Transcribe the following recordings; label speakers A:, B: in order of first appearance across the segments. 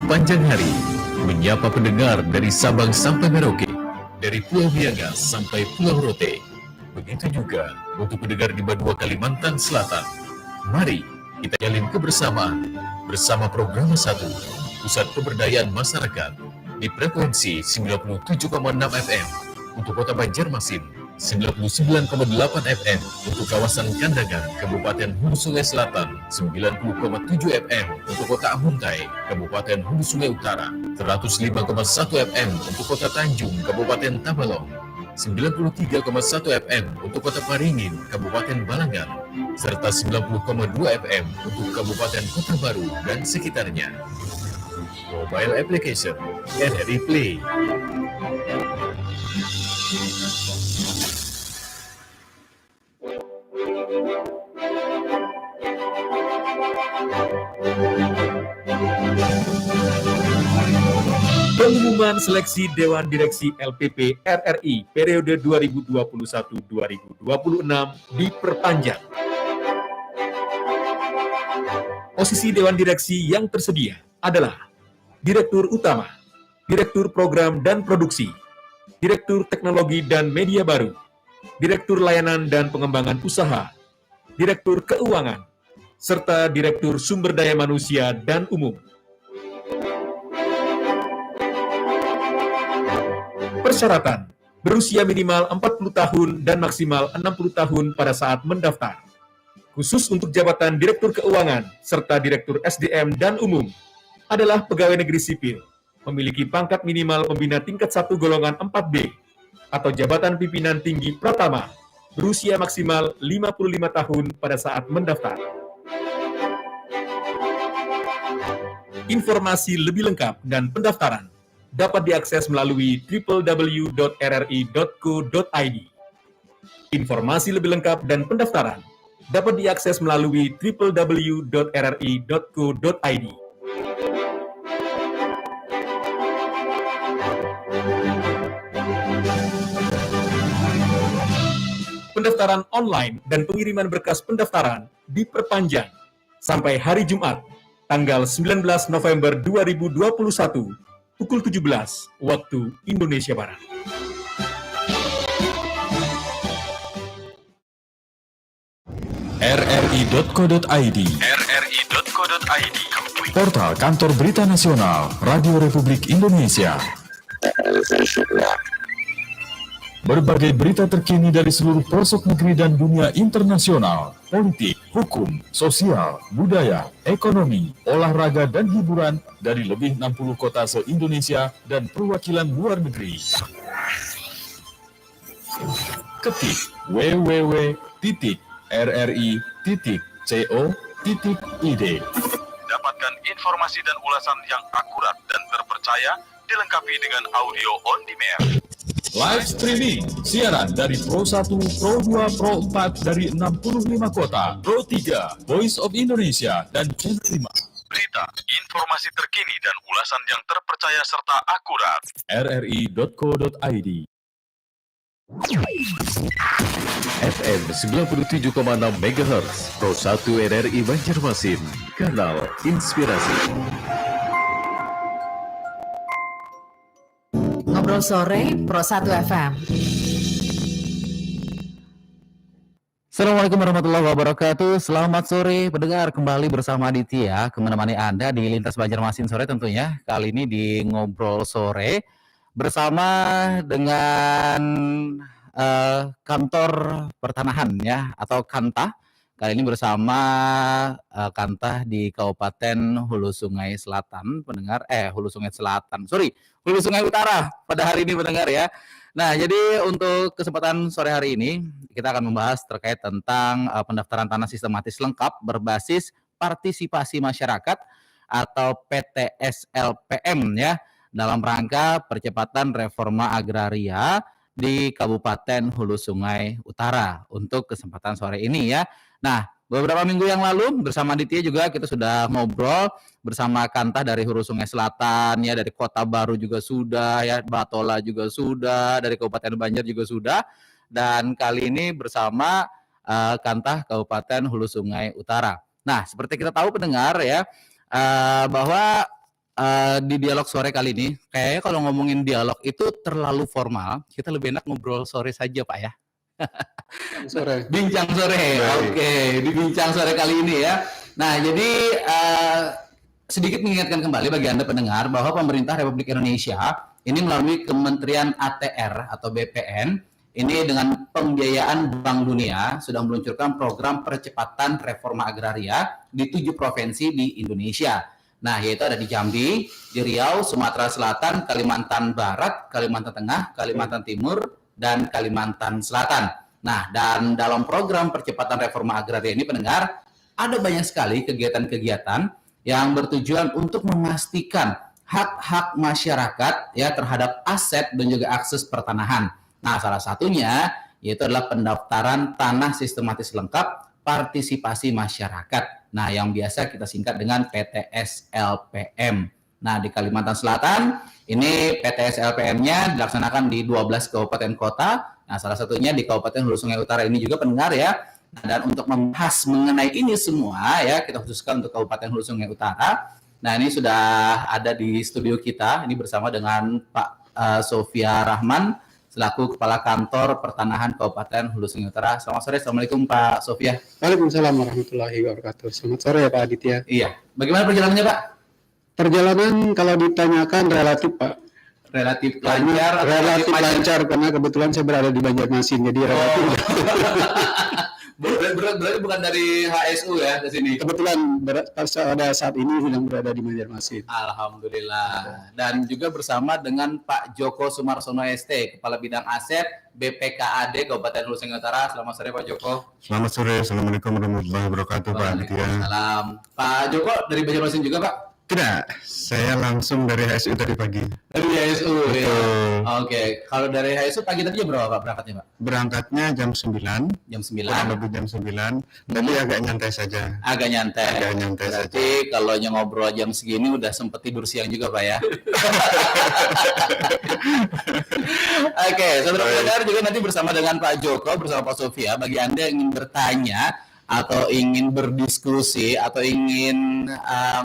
A: sepanjang hari, menyapa pendengar dari Sabang sampai Merauke, dari Pulau Miangas sampai Pulau Rote. Begitu juga untuk pendengar di Bandua, Kalimantan Selatan. Mari kita jalin kebersamaan bersama program 1 Pusat Pemberdayaan Masyarakat di frekuensi 97,6 FM untuk Kota Banjarmasin, 99,8 FM untuk kawasan Kandangan, Kabupaten Hulu Sungai Selatan, 90,7 FM untuk Kota Ambuntai, Kabupaten Hulu Sungai Utara, 105,1 FM untuk Kota Tanjung, Kabupaten Tabalong, 93,1 FM untuk Kota Paringin, Kabupaten Balangan, serta 90,2 FM untuk Kabupaten Kota Baru dan sekitarnya. Mobile application RRI Play.
B: Pengumuman seleksi Dewan Direksi LPP RRI periode 2021-2026 diperpanjang. Posisi Dewan Direksi yang tersedia adalah Direktur Utama, Direktur Program dan Produksi, Direktur Teknologi dan Media Baru, Direktur Layanan dan Pengembangan Usaha, Direktur Keuangan, serta Direktur Sumber Daya Manusia dan Umum. Persyaratan, berusia minimal 40 tahun dan maksimal 60 tahun pada saat mendaftar. Khusus untuk jabatan Direktur Keuangan serta Direktur SDM dan Umum adalah pegawai negeri sipil, memiliki pangkat minimal pembina tingkat 1 golongan 4B, atau jabatan pimpinan tinggi pratama, berusia maksimal 55 tahun pada saat mendaftar. Informasi lebih lengkap dan pendaftaran dapat diakses melalui www.rri.co.id. Informasi lebih lengkap dan pendaftaran dapat diakses melalui www.rri.co.id. Pendaftaran online dan pengiriman berkas pendaftaran diperpanjang sampai hari Jumat, tanggal 19 November 2021, pukul 17 waktu Indonesia Barat.
A: rri.co.id Portal Kantor Berita Nasional Radio Republik Indonesia. Berbagai berita terkini dari seluruh pelosok negeri dan dunia internasional, politik, hukum, sosial, budaya, ekonomi, olahraga, dan hiburan dari lebih 60 kota se-Indonesia dan perwakilan luar negeri. Ketik www.rri.co.id.
C: Dapatkan informasi dan ulasan yang akurat dan terpercaya, dilengkapi dengan audio on demand.
A: Live streaming, siaran dari Pro 1, Pro 2, Pro 4 dari 65 kota, Pro 3, Voice of Indonesia, dan Channel 5.
C: Berita, informasi terkini dan ulasan yang terpercaya serta akurat.
A: rri.co.id. FM 97,6 MHz, Pro 1 RRI Banjarmasin, kanal inspirasi.
D: Ngobrol sore Pro 1 FM.
E: Assalamualaikum warahmatullahi wabarakatuh. Selamat sore pendengar, kembali bersama Aditya menemani Anda di Lintas Banjarmasin sore tentunya. Kali ini di Ngobrol Sore bersama dengan kantor pertanahan ya, atau Kantah. Kali ini bersama Kantah di Kabupaten Hulu Sungai Selatan, pendengar. Hulu Sungai Utara pada hari ini, pendengar ya. Nah, jadi untuk kesempatan sore hari ini kita akan membahas terkait tentang pendaftaran tanah sistematis lengkap berbasis partisipasi masyarakat atau PTSLPM ya, dalam rangka percepatan reforma agraria di Kabupaten Hulu Sungai Utara untuk kesempatan sore ini ya. Nah, beberapa minggu yang lalu bersama Aditya juga kita sudah ngobrol bersama Kantah dari Hulu Sungai Selatan ya, dari Kota Baru juga sudah ya, Batola juga sudah, dari Kabupaten Banjar juga sudah, dan kali ini bersama Kantah Kabupaten Hulu Sungai Utara. Nah, seperti kita tahu pendengar ya, bahwa di dialog sore kali ini, kayaknya kalau ngomongin dialog itu terlalu formal, kita lebih enak ngobrol sore saja Pak ya.
F: Sore.
E: Bincang sore, oke, di bincang sore kali ini ya. Nah, jadi sedikit mengingatkan kembali bagi Anda pendengar bahwa pemerintah Republik Indonesia ini melalui Kementerian ATR atau BPN ini dengan pembiayaan Bank Dunia sudah meluncurkan program percepatan reforma agraria di 7 provinsi di Indonesia. Nah, yaitu ada di Jambi, di Riau, Sumatera Selatan, Kalimantan Barat, Kalimantan Tengah, Kalimantan Timur, dan Kalimantan Selatan. Nah, dan dalam program percepatan reforma agraria ini pendengar, ada banyak sekali kegiatan-kegiatan yang bertujuan untuk memastikan hak-hak masyarakat ya terhadap aset dan juga akses pertanahan. Nah, salah satunya yaitu adalah pendaftaran tanah sistematis lengkap partisipasi masyarakat. Nah, yang biasa kita singkat dengan PTS-LPM. Nah, di Kalimantan Selatan, ini PTS-LPM-nya dilaksanakan di 12 kabupaten kota. Nah, salah satunya di Kabupaten Hulu Sungai Utara ini juga pendengar ya. Nah, dan untuk membahas mengenai ini semua ya, kita khususkan untuk Kabupaten Hulu Sungai Utara. Nah, ini sudah ada di studio kita, ini bersama dengan Pak Sofia Rahman, selaku Kepala Kantor Pertanahan Kabupaten Hulu Sungai Utara. Selamat sore, Assalamualaikum Pak Sofia.
F: Waalaikumsalam warahmatullahi wabarakatuh. Selamat sore ya Pak Aditya.
E: Iya, bagaimana perjalanannya Pak?
F: Perjalanan kalau ditanyakan relatif Pak.
E: Relatif lancar.
F: Relatif lancar karena kebetulan saya berada di Banjarmasin, jadi relatif.
E: Berarti bukan dari HSU ya ke sini.
F: Kebetulan pada saat ini sedang berada di Banjarmasin.
E: Alhamdulillah. Dan juga bersama dengan Pak Joko Sumarsono ST, Kepala Bidang Aset BPKAD Kabupaten Hulu Sungai Utara. Selamat sore Pak Joko.
G: Selamat sore, Assalamualaikum warahmatullahi wabarakatuh Pak Aditya.
E: Waalaikumsalam. Pak Joko dari Banjarmasin juga Pak?
G: Tidak, saya langsung dari HSU tadi pagi.
E: Dari HSU ya.
G: Betul.
E: Oke, kalau dari HSU pagi tadi jam berapa Pak berangkatnya Pak?
G: Berangkatnya jam 9,
E: Jam 9.
G: kurang lebih jam 9, tapi agak nyantai saja.
E: Agak nyantai.
G: Agak nyantai
E: Berarti kalau ngobrol jam segini udah sempet tidur siang juga Pak ya. Oke, saudara pendengar juga nanti bersama dengan Pak Joko, bersama Pak Sofia, bagi Anda yang ingin bertanya atau ingin berdiskusi atau ingin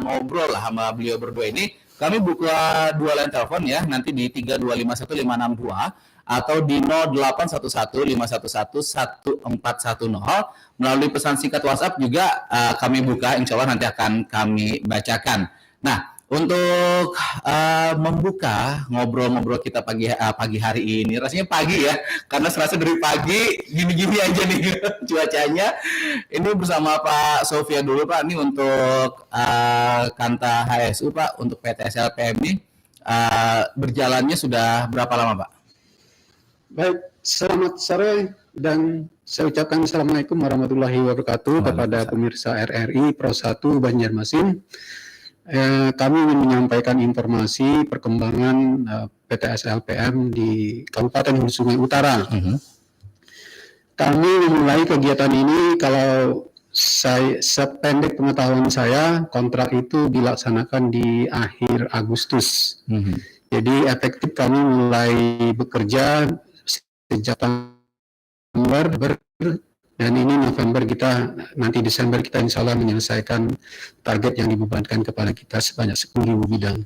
E: ngobrol lah sama beliau berdua ini, kami buka 2 line telepon ya, nanti di 3251562 atau di 081151111410. Melalui pesan singkat WhatsApp juga kami buka, insya Allah nanti akan kami bacakan. Nah, untuk membuka ngobrol-ngobrol kita pagi hari ini, rasanya pagi ya, karena serasa dari pagi gini-gini aja nih cuacanya. Ini bersama Pak Sofia dulu Pak, ini untuk Kanta HSU Pak, untuk PTS-LPM ini berjalannya sudah berapa lama Pak?
F: Baik, selamat sore dan saya ucapkan Assalamualaikum warahmatullahi wabarakatuh kepada pemirsa RRI Pro 1 Banjarmasin. Kami ingin menyampaikan informasi perkembangan PTS-LPM di Kabupaten Hulu Sungai Utara. Kami memulai kegiatan ini, kalau saya sependek pengetahuan saya, kontrak itu dilaksanakan di akhir Agustus. Jadi efektif kami mulai bekerja sejak November. Dan ini November kita, nanti Desember kita insya Allah menyelesaikan target yang dibebankan kepada kita sebanyak 10.000 bidang.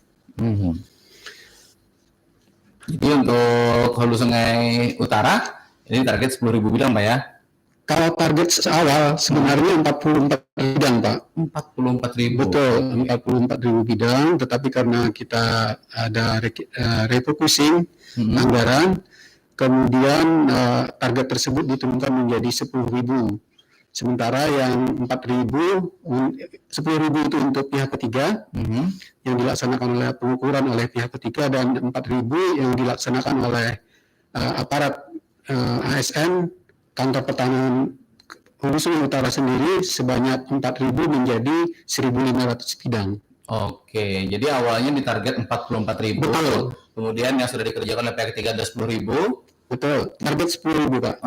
E: Jadi untuk Hulu Sungai Utara, ini target 10.000 bidang Pak ya?
F: Kalau target awal sebenarnya 44 bidang Pak.
E: 44.000.
F: Betul, 44.000 bidang, tetapi karena kita ada refocusing anggaran, kemudian target tersebut diturunkan menjadi 10.000. Sementara yang 10.000 itu untuk pihak ketiga, yang dilaksanakan oleh pengukuran oleh pihak ketiga, dan 4.000 yang dilaksanakan oleh aparat ASN, Kantor Pertanahan Hulu Sungai Utara sendiri, sebanyak 4.000 menjadi 1.500 bidang.
E: Oke, jadi awalnya ditarget 44.000.
F: Betul.
E: Kemudian yang sudah dikerjakan oleh pihak ketiga ada 10.000.
F: Betul, target 10.000 Pak.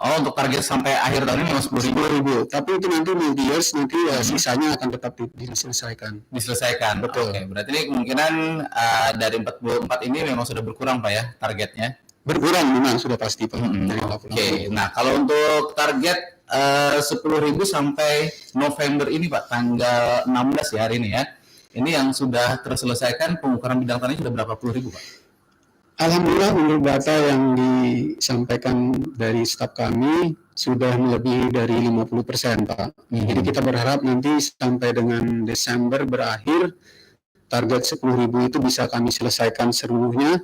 E: Oh, untuk target sampai akhir tahun ini memang 10.000.
F: 10.000, tapi itu nanti multi years, nanti sisanya akan tetap diselesaikan.
E: Diselesaikan.
F: Betul.
E: Oke, berarti ini kemungkinan dari 44 ini memang sudah berkurang Pak ya targetnya.
F: Berkurang memang sudah pasti Pak.
E: Oke, nah kalau untuk target 10.000 sampai November ini Pak, tanggal 16 ya hari ini ya. ini yang sudah terselesaikan pengukuran bidang tanahnya sudah berapa puluh ribu, Pak?
F: Alhamdulillah menurut data yang disampaikan dari staf kami sudah melebihi dari 50%, Pak. Jadi kita berharap nanti sampai dengan Desember berakhir target 10.000 itu bisa kami selesaikan seluruhnya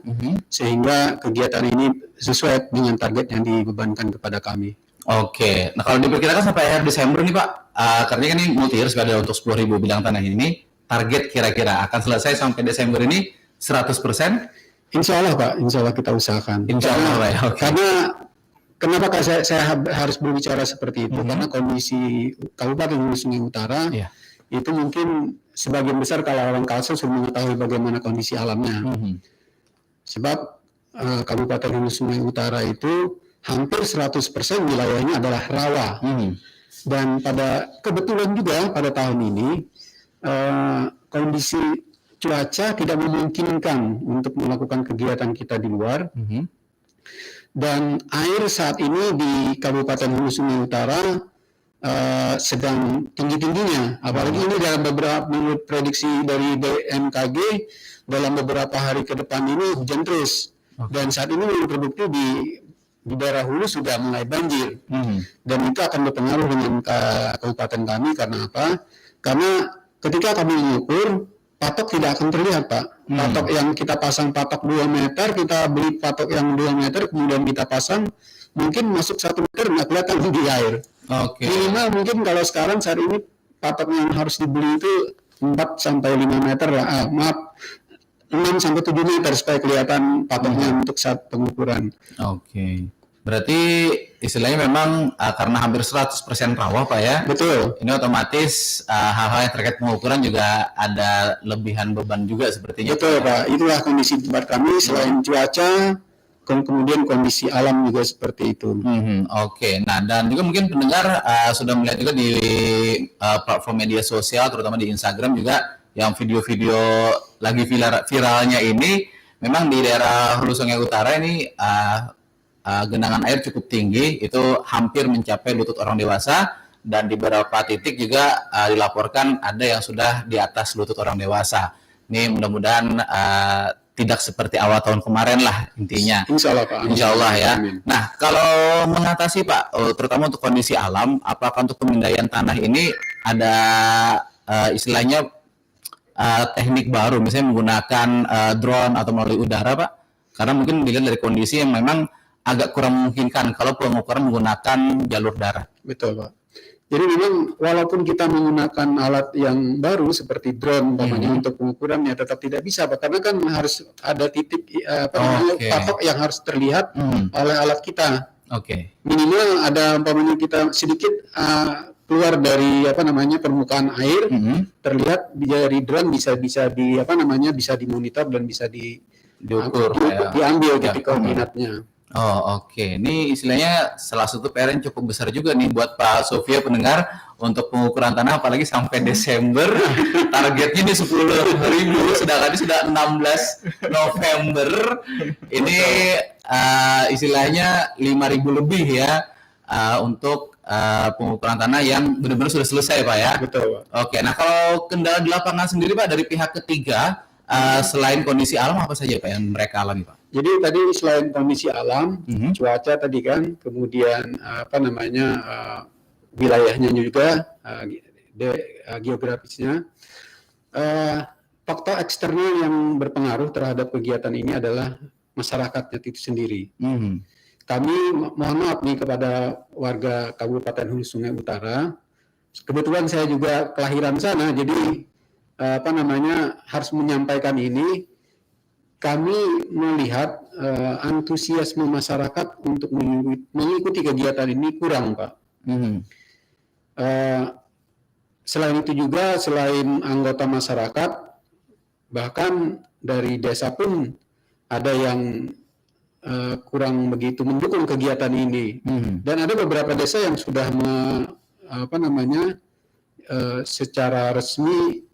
F: sehingga kegiatan ini sesuai dengan target yang dibebankan kepada kami.
E: Oke, nah kalau diperkirakan sampai akhir Desember nih Pak, karena kan ini multi year ada untuk 10.000 bidang tanah ini, target kira-kira akan selesai sampai Desember ini 100%?
F: Insya Allah Pak, insya Allah kita usahakan.
E: Insya Allah Pak, ya. Okay.
F: Karena kenapa Kak saya harus berbicara seperti itu? Karena kondisi Kabupaten Hulu Sungai Utara itu mungkin sebagian besar kalau orang Kalsel sudah mengetahui bagaimana kondisi alamnya. Sebab Kabupaten Hulu Sungai Utara itu hampir 100% wilayahnya adalah rawa. Dan kebetulan juga pada tahun ini kondisi cuaca tidak memungkinkan untuk melakukan kegiatan kita di luar. Dan air saat ini di Kabupaten Hulu Sungai Utara sedang tinggi-tingginya. Apalagi ini dalam beberapa menurut prediksi dari BMKG dalam beberapa hari ke depan ini hujan terus. Dan saat ini terbukti di daerah hulu sudah mulai banjir. Dan itu akan berpengaruh dengan kabupaten kami. Karena apa? Karena ketika kami mengukur, patok tidak akan terlihat, Pak. Patok yang kita pasang patok 2 meter, kita beli patok yang 2 meter, kemudian kita pasang, mungkin masuk 1 meter nggak kelihatan di air. Minimal mungkin kalau sekarang saat ini patok yang harus dibeli itu 4-5 meter lah. 6-7 meter supaya kelihatan patoknya untuk saat pengukuran.
E: Berarti istilahnya memang karena hampir 100% rawa Pak ya.
F: Betul.
E: Ini otomatis hal-hal yang terkait pengukuran juga ada lebihan beban juga sepertinya.
F: Betul Pak, itulah kondisi tempat kami selain cuaca, kemudian kondisi alam juga seperti itu.
E: Nah dan juga mungkin pendengar sudah melihat juga di platform media sosial, terutama di Instagram juga yang video-video lagi viralnya ini, memang di daerah Hulu Sungai Utara ini genangan air cukup tinggi, itu hampir mencapai lutut orang dewasa, dan di beberapa titik juga dilaporkan ada yang sudah di atas lutut orang dewasa. Ini mudah-mudahan tidak seperti awal tahun kemarin lah intinya.
F: Insya Allah Pak.
E: Insya Allah ya.
F: Amin.
E: Nah kalau mengatasi Pak, terutama untuk kondisi alam, apakah untuk pemindaian tanah ini ada istilahnya teknik baru, misalnya menggunakan drone atau melalui udara Pak? Karena mungkin dilihat dari kondisi yang memang agak kurang memungkinkan kalau pengukuran menggunakan jalur darat.
F: Betul Pak. Jadi memang walaupun kita menggunakan alat yang baru seperti drone untuk pengukurannya tetap tidak bisa Pak, karena kan harus ada titik patok yang harus terlihat oleh alat kita. Minimal ada kita sedikit keluar dari permukaan air, terlihat dari drone bisa bisa dimonitor dan bisa diukur, diambil titik koordinatnya.
E: Ini istilahnya salah satu PR yang cukup besar juga nih buat Pak Sofia pendengar untuk pengukuran tanah, apalagi sampai Desember targetnya di 10.000, sedangkan ini sudah 16 November. Ini istilahnya 5.000 lebih ya untuk pengukuran tanah yang benar-benar sudah selesai Pak ya.
F: Betul.
E: Nah kalau kendala di lapangan sendiri Pak dari pihak ketiga, selain kondisi alam apa saja Pak yang mereka alami Pak?
F: Jadi tadi selain kondisi alam, cuaca tadi kan, kemudian wilayahnya juga, geografisnya, faktor eksternal yang berpengaruh terhadap kegiatan ini adalah masyarakatnya itu sendiri. Kami mohon maaf nih kepada warga Kabupaten Hulu Sungai Utara. Kebetulan saya juga kelahiran sana, jadi harus menyampaikan ini. Kami melihat antusiasme masyarakat untuk mengikuti kegiatan ini kurang, Pak. Selain itu juga, selain anggota masyarakat, bahkan dari desa pun ada yang kurang begitu mendukung kegiatan ini. Dan ada beberapa desa yang sudah secara resmi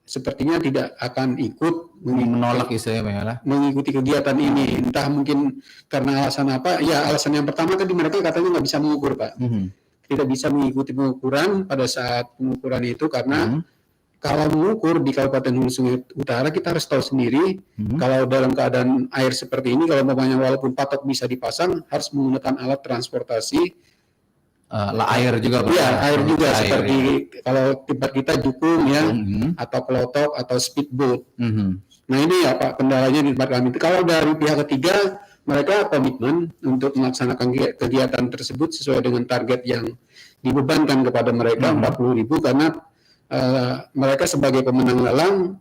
F: sepertinya tidak akan ikut
E: menolak istilahnya
F: mengikuti kegiatan ini, entah mungkin karena alasan apa. Ya, alasan yang pertama tadi mereka katanya nggak bisa mengukur Pak, tidak bisa mengikuti pengukuran pada saat pengukuran itu karena kalau mengukur di Kabupaten Hulu Sungai Utara, kita harus tahu sendiri kalau dalam keadaan air seperti ini, kalau umpamanya walaupun patok bisa dipasang, harus menggunakan alat transportasi.
E: Air juga Pak.
F: Iya, air juga
E: Air,
F: seperti kalau tempat kita jukung ya,
E: Mhm.
F: atau kelotok atau speedboat.
E: Mhm.
F: Nah ini ya Pak kendalanya di tempat kami. Kalau dari pihak ketiga, mereka komitmen untuk melaksanakan kegiatan tersebut sesuai dengan target yang dibebankan kepada mereka 40.000 karena mereka sebagai pemenang lelang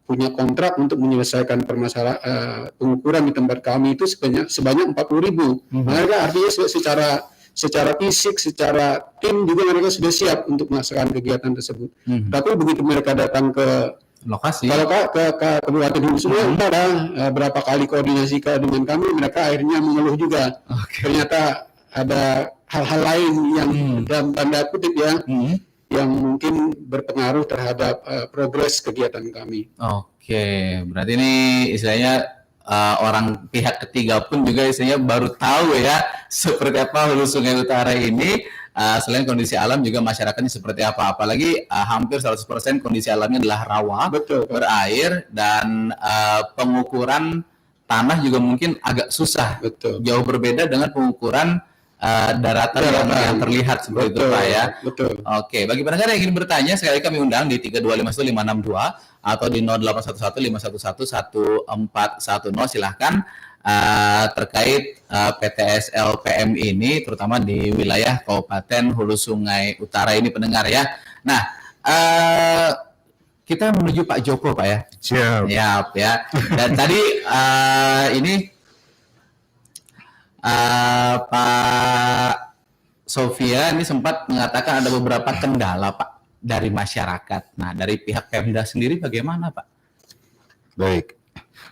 F: punya kontrak untuk menyelesaikan permasalahan pengukuran di tempat kami itu sebanyak 40.000. Mereka artinya secara fisik, secara tim juga mereka sudah siap untuk melaksanakan kegiatan tersebut. Tapi begitu mereka datang ke
E: Lokasi.
F: kalau ke Kabupaten Hulu Sungai Utara, berapa kali koordinasi dengan kami, mereka akhirnya mengeluh juga. Ternyata ada hal-hal lain yang dalam tanda kutip ya, yang mungkin berpengaruh terhadap progres kegiatan kami.
E: Oke, berarti ini istilahnya orang pihak ketiga pun juga istilahnya baru tahu ya seperti apa Hulu Sungai Utara ini. Selain kondisi alam juga masyarakatnya seperti apa, apalagi hampir 100% kondisi alamnya adalah rawa,
F: Betul.
E: berair, dan pengukuran tanah juga mungkin agak susah.
F: Betul.
E: Jauh berbeda dengan pengukuran daratan yang terlihat seperti itu Pak ya.
F: Betul.
E: Oke, bagi pendengar yang ingin bertanya, sekali lagi kami undang di 3251562 atau di 081151511410, silahkan terkait PTS LPM ini, terutama di wilayah Kabupaten Hulu Sungai Utara ini pendengar ya. Nah, kita menuju Pak Joko Pak ya.
G: Siap.
E: Siap ya. Dan tadi ini Pak Sofia ini sempat mengatakan ada beberapa kendala Pak dari masyarakat. Nah, dari pihak Pemda sendiri bagaimana Pak?
G: Baik.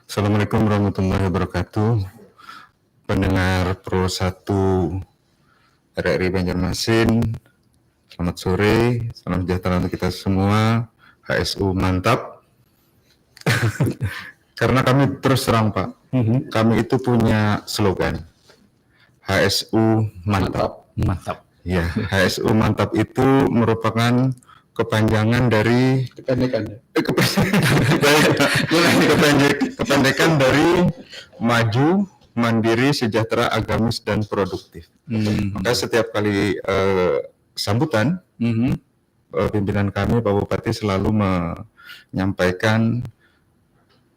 G: Assalamualaikum warahmatullahi wabarakatuh. Pendengar Pro 1 RRI Banjarmasin, selamat sore, salam sejahtera untuk kita semua. HSU mantap. Karena kami terus terang Pak, kami itu punya slogan HSU mantap.
E: Mantap.
G: Ya, HSU mantap itu merupakan kepanjangan dari kependekan dari maju, mandiri, sejahtera, agamis, dan produktif. Maka setiap kali sambutan, pimpinan kami Pak Bupati selalu menyampaikan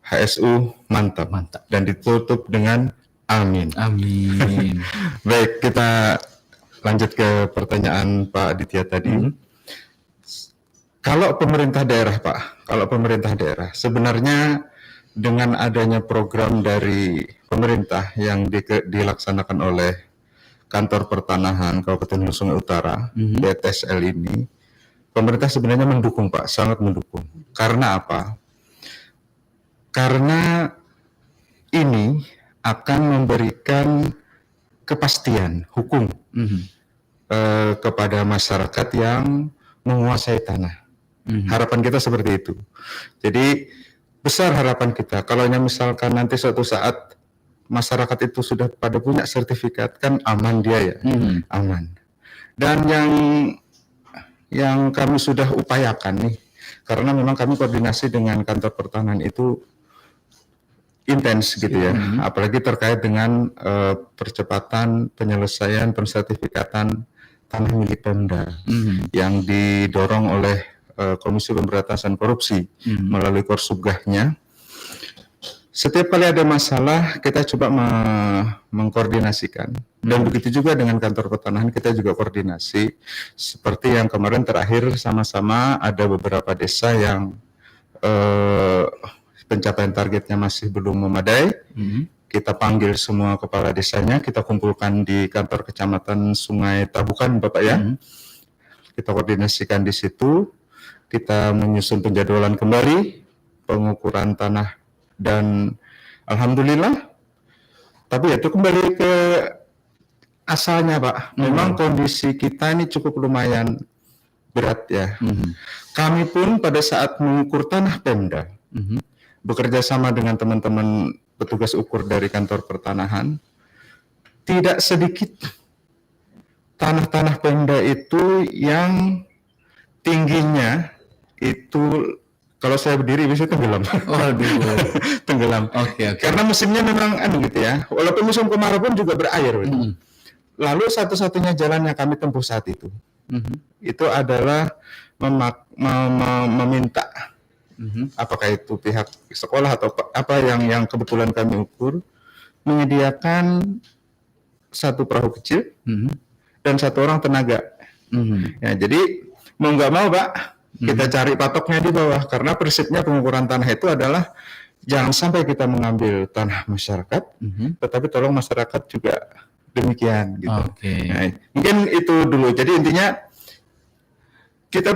G: HSU mantap, dan ditutup dengan amin.
E: Amin.
G: Baik, kita lanjut ke pertanyaan Pak Aditya tadi. Kalau pemerintah daerah Pak, sebenarnya dengan adanya program dari pemerintah yang dilaksanakan oleh Kantor Pertanahan Kabupaten Hulu Sungai Utara, BTSL ini, pemerintah sebenarnya mendukung Pak, sangat mendukung. Karena apa? Karena ini akan memberikan kepastian hukum kepada masyarakat yang menguasai tanah. Harapan kita seperti itu. Jadi besar harapan kita kalau misalkan nanti suatu saat masyarakat itu sudah pada punya sertifikat, kan aman dia ya, aman. Dan yang kami sudah upayakan nih, karena memang kami koordinasi dengan Kantor Pertanahan itu intens gitu ya, apalagi terkait dengan percepatan penyelesaian pensertifikatan tanah milik Pemda yang didorong oleh Komisi Pemberantasan Korupsi melalui Korsubgahnya. Setiap kali ada masalah kita coba mengkoordinasikan, dan begitu juga dengan Kantor Pertanahan kita juga koordinasi. Seperti yang kemarin terakhir sama-sama ada beberapa desa yang pencapaian targetnya masih belum memadai. Kita panggil semua kepala desanya, kita kumpulkan di kantor Kecamatan Sungai Tabukan Bapak ya. Kita koordinasikan di situ, kita menyusun penjadwalan kembali pengukuran tanah, dan alhamdulillah, tapi itu kembali ke asalnya Pak. Memang kondisi kita ini cukup lumayan berat ya. Kami pun pada saat mengukur tanah Pemda, bekerja sama dengan teman-teman petugas ukur dari Kantor Pertanahan, tidak sedikit tanah-tanah Pemda itu yang tingginya itu kalau saya berdiri bisa tenggelam.
E: Waduh.
G: Tenggelam.
E: Oke.
G: Karena musimnya memang gitu ya. Walaupun musim kemarau pun juga berair. Gitu. Lalu satu-satunya jalan yang kami tempuh saat itu itu adalah meminta apakah itu pihak sekolah atau apa yang kebetulan kami ukur menyediakan satu perahu kecil dan satu orang tenaga. Ya, jadi mau nggak mau Pak, kita cari patoknya di bawah karena prinsipnya pengukuran tanah itu adalah jangan sampai kita mengambil tanah masyarakat, tetapi tolong masyarakat juga demikian gitu. Nah, mungkin itu dulu. Jadi intinya kita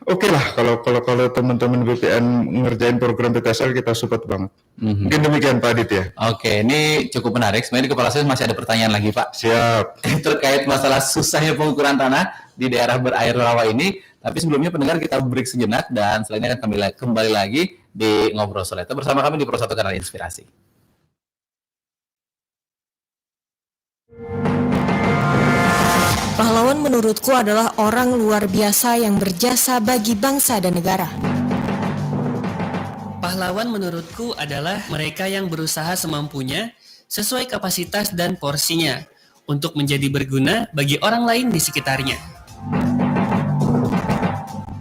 G: oke lah kalau teman-teman BPN ngerjain program PTSL kita support banget. Mungkin demikian Pak Adit ya.
E: Oke, ini cukup menarik. Sebenarnya di kepala saya masih ada pertanyaan lagi Pak.
G: Siap.
E: Terkait masalah susahnya pengukuran tanah di daerah berair rawa ini. Tapi sebelumnya pendengar kita break sejenak dan selanjutnya akan kembali lagi di Ngobrol Sore Itu bersama kami di Pro 1 Kanal Inspirasi.
H: Pahlawan menurutku adalah orang luar biasa yang berjasa bagi bangsa dan negara.
I: Pahlawan menurutku adalah mereka yang berusaha semampunya, sesuai kapasitas dan porsinya, untuk menjadi berguna bagi orang lain di sekitarnya.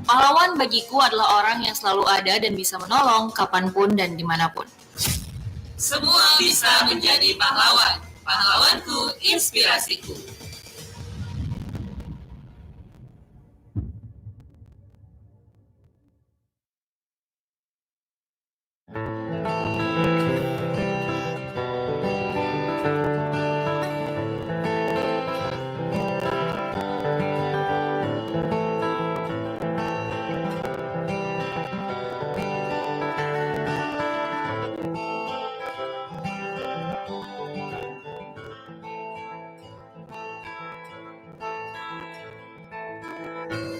J: Pahlawan bagiku adalah orang yang selalu ada dan bisa menolong kapanpun dan dimanapun.
I: Semua bisa menjadi pahlawan. Pahlawanku, inspirasiku.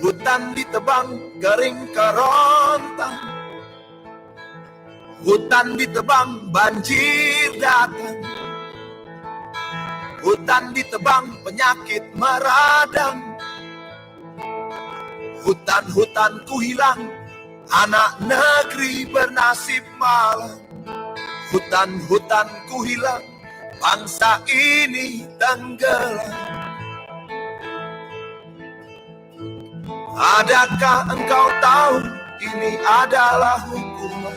K: Hutan ditebang kering kerontang, hutan ditebang banjir datang, hutan ditebang penyakit meradang, hutan-hutan ku hilang, anak negeri bernasib malang, hutan-hutan ku hilang, bangsa ini tenggelam. Adakah engkau tahu ini adalah hukuman?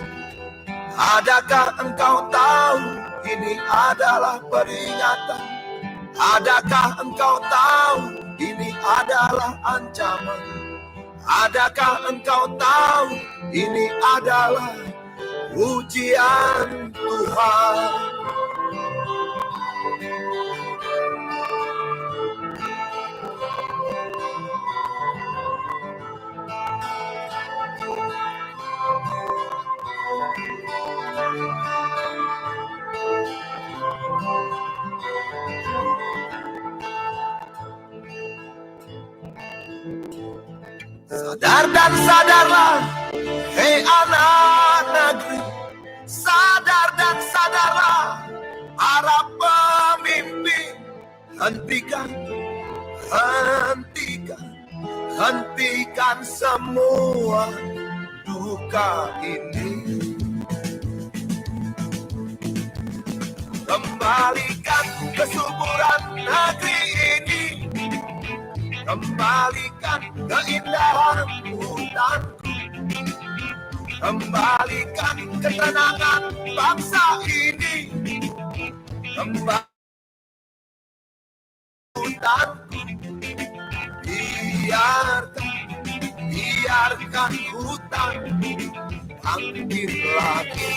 K: Adakah engkau tahu ini adalah peringatan? Adakah engkau tahu ini adalah ancaman? Adakah engkau tahu ini adalah ujian Tuhan? Sadar dan sadarlah, hei anak negeri. Sadar dan sadarlah, para pemimpin. Hentikan semua duka ini. Kembalikan kesuburan negeri ini. Kembalikan keindahan hutanku. Kembalikan ketenangan bangsa ini. Kembalikan hutanku. Biarkan hutan bangkit lagi.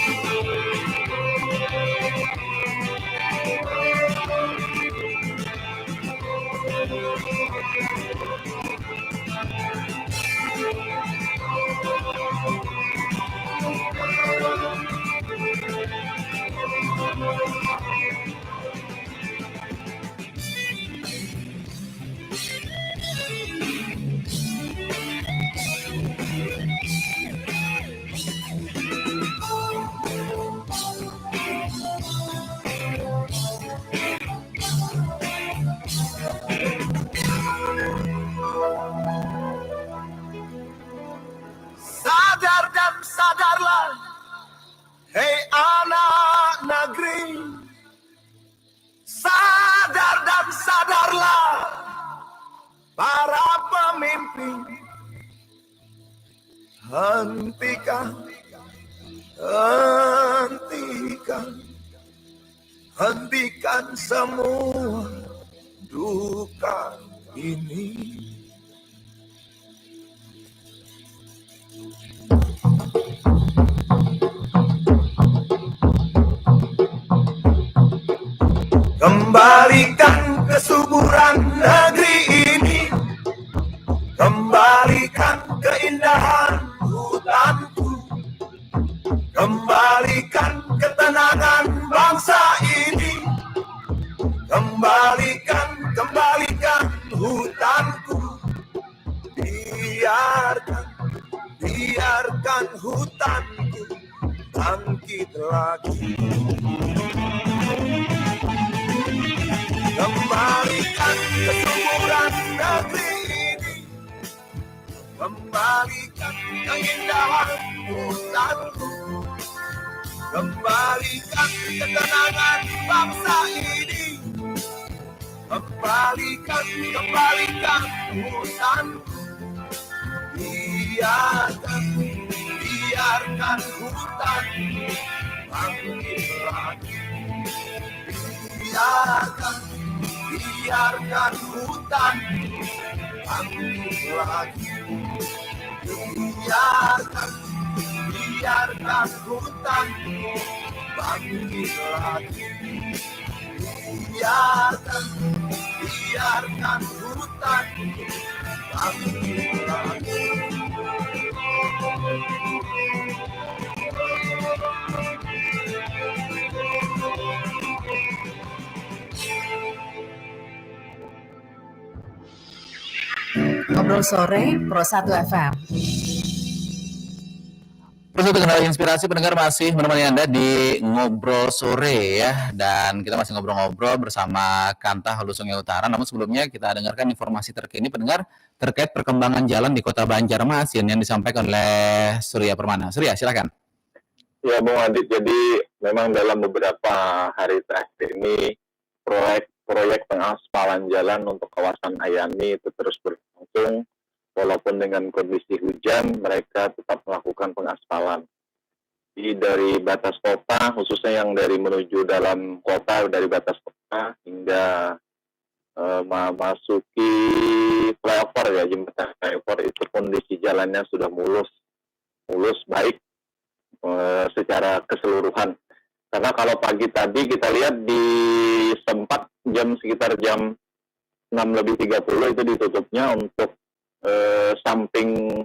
K: Hentikan, hentikan, hentikan semua duka ini. Kembalikan kesuburan negeri ini, kembalikan keindahan hutanku, kembalikan ketenangan bangsa ini, kembalikan hutanku, biarkan hutanku bangkit lagi. Kembalikan kesuburan negeri ini, kembalikan keindahan hutanku, kembalikan ketenangan bangsa ini, kembalikan hutanku, biarkan hutanku bangkit lagi. Biarkan hutan bangkit lagi. Biarkan hutan bangkit lagi. Biarkan hutan bangkit lagi.
D: Ngobrol sore Pro 1 FM.
E: Pro 1 Kendala Inspirasi pendengar masih menemani Anda di Ngobrol Sore ya. Dan kita masih ngobrol-ngobrol bersama Kanta Hulu Sungai Utara. Namun sebelumnya kita dengarkan informasi terkini pendengar terkait perkembangan jalan di Kota Banjarmasin yang disampaikan oleh Surya Permana. Surya, silakan.
L: Ya, Bung Adit, jadi memang dalam beberapa hari terakhir ini proyek pengaspalan jalan untuk kawasan Ayani itu terus berlangsung. Walaupun dengan kondisi hujan, mereka tetap melakukan pengaspalan. Jadi dari batas kota, khususnya yang dari menuju dalam kota, dari batas kota hingga memasuki flyover ya, jembatan flyover, itu kondisi jalannya sudah mulus baik secara keseluruhan. Karena kalau pagi tadi kita lihat di sempat sekitar jam 6:30 itu ditutupnya untuk samping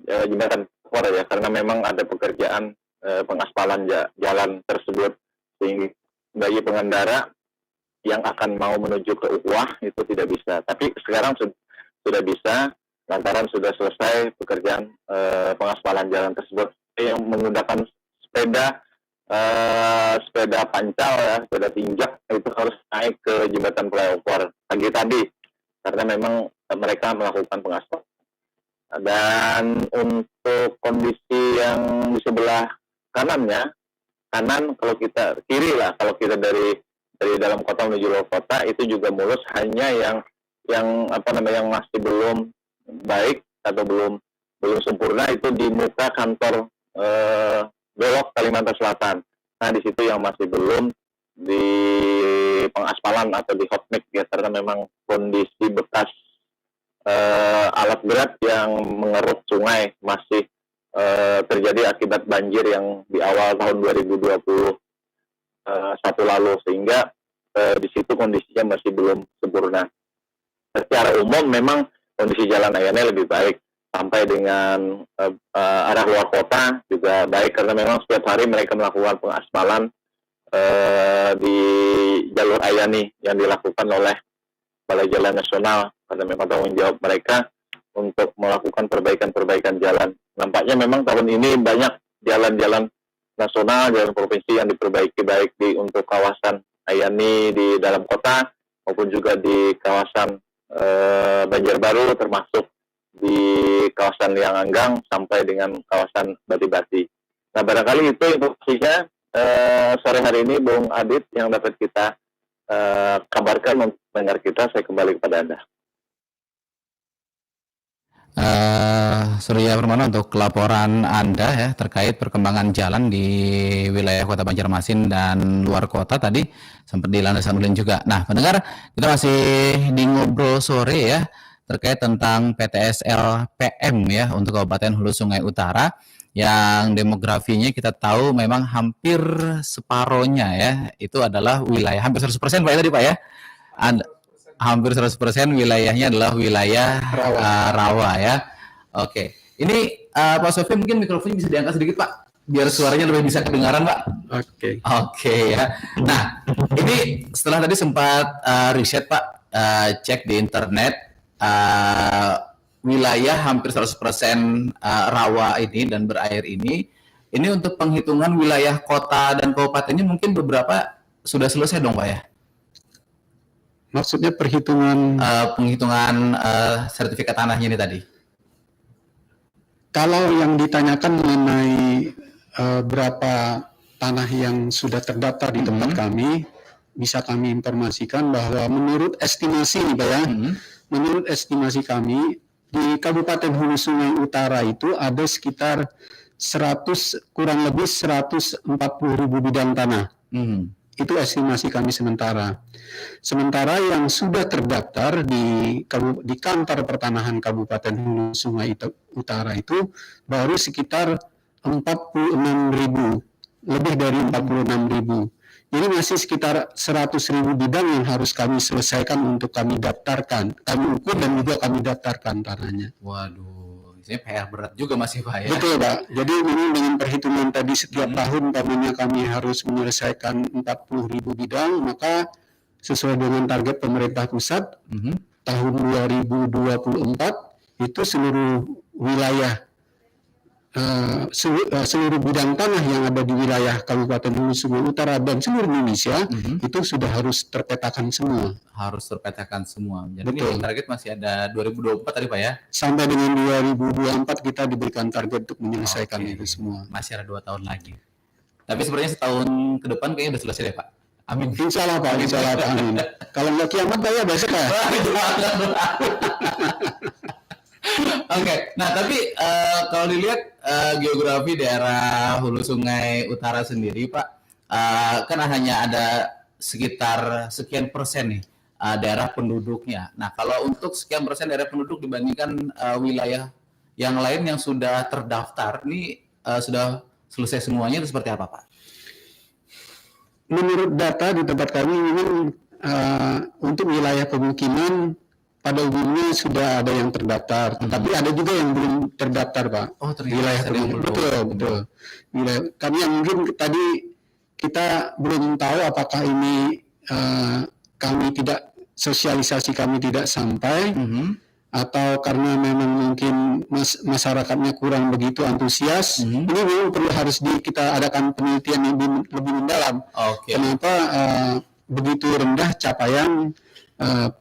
L: jembatan flyover ya, karena memang ada pekerjaan pengaspalan jalan tersebut, sehingga bagi pengendara yang akan mau menuju ke Ukhuwah itu tidak bisa. Tapi sekarang sudah bisa, lantaran sudah selesai pekerjaan pengaspalan jalan tersebut. Yang menggunakan sepeda pancal ya, sepeda tinjak itu harus naik ke jembatan flyover pagi tadi karena memang mereka melakukan pengaspalan. Dan untuk kondisi yang di sebelah kanan kalau kita kiri lah, kalau kita dari dalam kota menuju luar kota itu juga mulus, hanya yang masih belum baik atau belum sempurna itu di muka kantor Bulog Kalimantan Selatan. Nah, di situ yang masih belum di pengaspalan atau di hot mix ya, karena memang kondisi bekas alat berat yang mengeruk sungai masih terjadi akibat banjir yang di awal tahun 2021 lalu, sehingga di situ kondisinya masih belum sempurna. Secara umum memang kondisi jalan Ayani lebih baik, sampai dengan arah luar kota juga baik, karena memang setiap hari mereka melakukan pengaspalan di jalur Ayani yang dilakukan oleh Balai Jalan Nasional, karena memang tanggung jawab mereka untuk melakukan perbaikan jalan. Nampaknya memang tahun ini banyak jalan-jalan nasional, jalan provinsi yang diperbaiki, baik untuk kawasan Ayani di dalam kota maupun juga di kawasan Banjarbaru, termasuk di kawasan Lianganggang sampai dengan kawasan Bati-Bati. Nah, barangkali itu informasinya sore hari ini, Bung Adit, yang dapat kita kabarkan untuk pendengar kita. Saya kembali kepada Anda.
E: Surya Permana untuk laporan Anda ya terkait perkembangan jalan di wilayah Kota Banjarmasin dan luar kota tadi sempat di Landasan Ulin juga. Nah, pendengar, kita masih di ngobrol sore ya terkait tentang PTSL PM ya untuk Kabupaten Hulu Sungai Utara yang demografinya kita tahu memang hampir separohnya ya itu adalah wilayah hampir 100% Pak ya tadi Pak ya. Hampir 100% wilayahnya adalah wilayah rawa ya. Oke, ini Pak Sofi mungkin mikrofonnya bisa diangkat sedikit Pak, biar suaranya lebih bisa kedengaran Pak. Oke ya. Nah, ini setelah tadi sempat riset Pak, cek di internet wilayah hampir 100% rawa ini dan berair ini untuk penghitungan wilayah kota dan kabupatennya mungkin beberapa sudah selesai dong Pak ya?
F: Maksudnya penghitungan
E: sertifikat tanahnya ini tadi.
F: Kalau yang ditanyakan mengenai berapa tanah yang sudah terdaftar di tempat kami, bisa kami informasikan bahwa menurut estimasi nih Pak ya, menurut estimasi kami di Kabupaten Hulu Sungai Utara itu ada sekitar kurang lebih 140.000 bidang tanah. Itu estimasi kami sementara. Sementara yang sudah terdaftar di kantor pertanahan Kabupaten Hulu Sungai Utara itu baru sekitar 46.000, lebih dari 46.000. Jadi masih sekitar 100.000 bidang yang harus kami selesaikan untuk kami daftarkan, kami ukur dan juga kami daftarkan tanahnya.
E: Waduh, ini PR berat juga masih Pak ya.
F: Betul Pak. Jadi memang dengan perhitungan tadi setiap tahun kami harus menyelesaikan 40.000 bidang, maka sesuai dengan target pemerintah pusat tahun 2024 itu seluruh wilayah seluruh bidang tanah yang ada di wilayah Kabupaten Hulu Sungai Utara dan seluruh Indonesia itu sudah harus terpetakan semua.
E: Harus terpetakan semua. Jadi ini target masih ada 2024 tadi Pak ya?
F: Sampai dengan 2024 kita diberikan target untuk menyelesaikan itu semua.
E: Masih ada 2 tahun lagi. Tapi sebenarnya setahun ke depan kayaknya sudah selesai deh Pak. Amin.
F: Insya Allah Pak, insya Allah Pak. Amin. Kalau nggak kiamat Pak ya besok ya.
E: Oke, nah tapi kalau dilihat geografi daerah Hulu Sungai Utara sendiri Pak, kan hanya ada sekitar sekian persen nih daerah penduduknya. Nah kalau untuk sekian persen daerah penduduk dibandingkan wilayah yang lain yang sudah terdaftar, ini sudah selesai semuanya itu seperti apa Pak?
F: Menurut data di tempat kami memang untuk wilayah pemukiman pada umumnya sudah ada yang terdaftar, tetapi ada juga yang belum terdaftar, Pak.
E: Oh, ternyata
F: wilayah pemukiman. Betul. Wilayah kami yang mungkin tadi kita belum tahu apakah ini kami tidak sosialisasi kami tidak sampai atau karena memang mungkin masyarakatnya kurang begitu antusias. Ini memang perlu kita adakan penelitian yang lebih mendalam. Kenapa begitu rendah capaian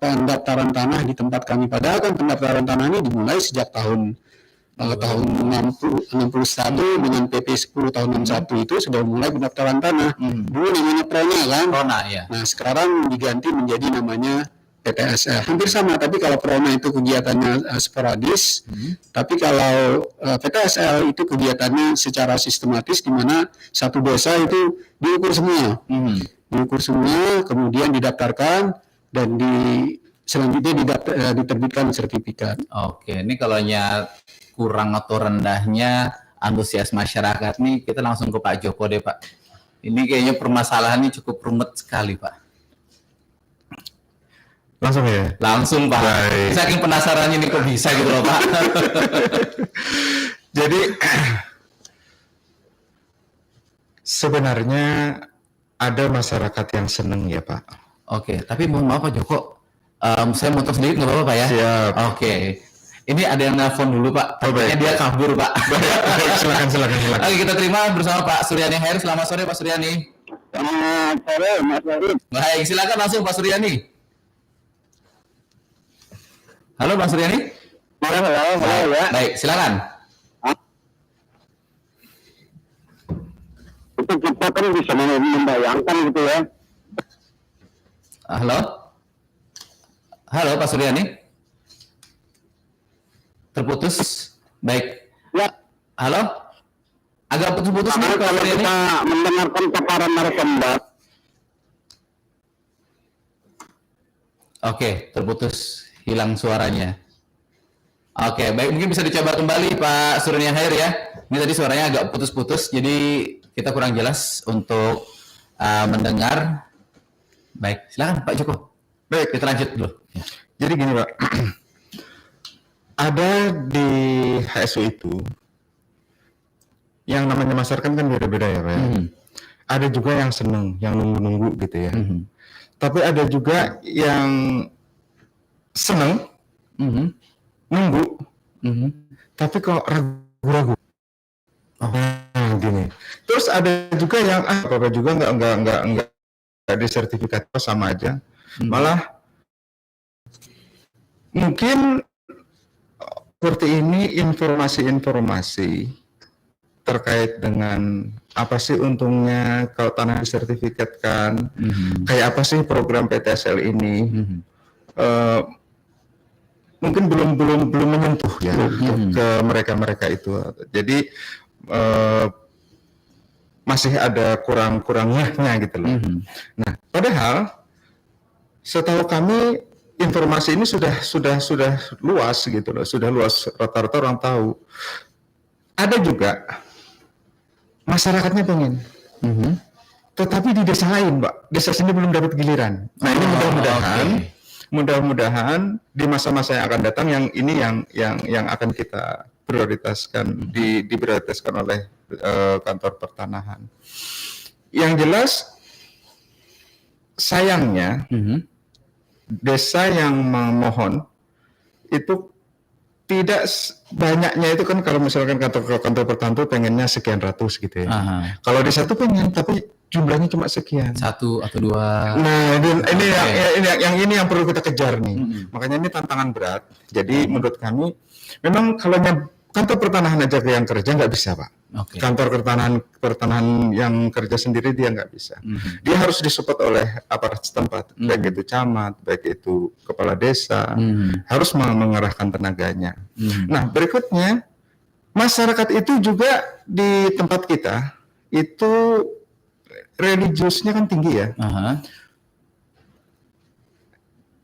F: pendaftaran tanah di tempat kami, padahal kan pendaftaran tanah ini dimulai sejak tahun 61 dengan PP 10 tahun 61 itu sudah mulai pendaftaran tanah. Dulu namanya Prona kan?
E: Prona ya.
F: Nah sekarang diganti menjadi namanya PTSL. Hampir sama, tapi kalau Prona itu kegiatannya sporadis, tapi kalau PTSL itu kegiatannya secara sistematis, di mana satu desa itu diukur semua, kemudian didaftarkan dan selanjutnya diterbitkan sertifikat.
E: Oke, ini kalau kurang atau rendahnya antusias masyarakat nih, kita langsung ke Pak Joko deh Pak. Ini kayaknya permasalahannya cukup rumit sekali Pak.
G: Langsung ya?
E: Langsung Pak.
G: Baik.
E: Saking penasarannya nih kok bisa gitu loh Pak.
G: Jadi sebenarnya ada masyarakat yang seneng ya Pak.
E: Oke, tapi mohon maaf Pak Joko, saya motor sedikit nggak apa-apa Pak ya?
G: Siap.
E: Oke, ini ada yang nelfon dulu Pak, takutnya dia kabur Pak.
G: Baik, silakan.
E: Oke, kita terima bersama Pak Suryani Hair. Selamat sore Pak Suryani.
M: Selamat sore Mas Farid.
E: Baik, silakan langsung Pak Suryani. Halo Bang Suryani.
M: Halo ya.
E: Baik, silakan.
M: Itu kita kan bisa membayangkan gitu ya.
E: Halo Pak Suryani. Terputus. Baik.
M: Ya.
E: Halo? Agak putus-putus nih kalau ini.
M: Kita mendengarkan paparan narasumber.
E: Oke, terputus, hilang suaranya. Oke, baik, mungkin bisa dicoba kembali Pak Surya Hair ya. Ini tadi suaranya agak putus-putus, jadi kita kurang jelas untuk mendengar. Baik, silakan Pak Joko.
G: Baik,
E: kita lanjut dulu. Ya.
G: Jadi gini Pak, ada di HSU itu yang namanya masyarakat kan beda-beda ya Pak ya. Ada juga yang seneng, yang nunggu-nunggu gitu ya. Tapi ada juga yang seneng, nunggu, tapi kok ragu-ragu. Gini. Terus ada juga yang apa juga nggak disertifikat sama aja, malah mungkin seperti ini informasi-informasi terkait dengan apa sih untungnya kalau tanah disertifikatkan, kayak apa sih program PTSL ini, mungkin belum menyentuh ya ke mereka itu. Jadi masih ada kurang-kurangnya gitu loh. Nah, padahal setahu kami informasi ini sudah luas gitu loh, sudah luas, rata-rata orang tahu. Ada juga masyarakatnya pengen, tetapi di desa lain, Pak, desa sini belum dapat giliran. Nah ini mudah-mudahan di masa-masa yang akan datang yang ini yang akan kita prioritaskan, diprioritaskan oleh kantor pertanahan. Yang jelas sayangnya desa yang memohon itu tidak banyaknya itu kan kalau misalkan kantor pertanahan pengennya sekian ratus gitu ya. Kalau desa itu pengen tapi jumlahnya cuma sekian. 1 atau 2. Nah, ini yang perlu kita kejar nih. Makanya ini tantangan berat. Jadi menurut kami memang kalau kantor pertanahan aja yang kerja nggak bisa Pak. Kantor pertanahan yang kerja sendiri dia nggak bisa. Dia harus disupport oleh aparat setempat, baik itu camat, baik itu kepala desa, harus mengerahkan tenaganya. Nah berikutnya masyarakat itu juga di tempat kita itu religiusnya kan tinggi ya.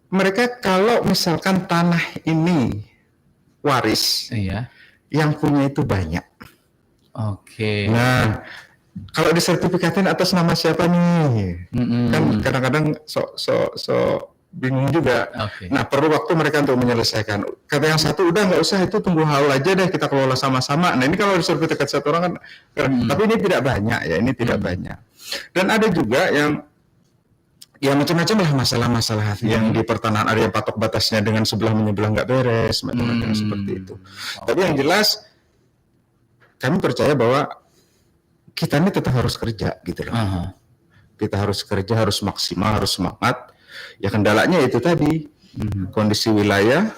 G: Mereka kalau misalkan tanah ini waris, yang punya itu banyak. Nah, kalau disertifikatin atas nama siapa nih? Kan kadang-kadang so bingung juga. Nah, perlu waktu mereka untuk menyelesaikan. Kata yang satu, udah nggak usah, itu tunggu haul aja deh, kita kelola sama-sama. Nah, ini kalau disertifikat satu orang kan, tapi ini tidak banyak ya, ini tidak banyak. Dan ada juga yang macam-macam lah masalah-masalah yang di pertanahan, ada yang patok batasnya dengan sebelah menyebelah nggak beres, macam-macam seperti itu. Tapi yang jelas kami percaya bahwa kita ini tetap harus kerja gitu loh. Kita harus kerja, harus maksimal, harus semangat. Ya kendalanya itu tadi, kondisi wilayah,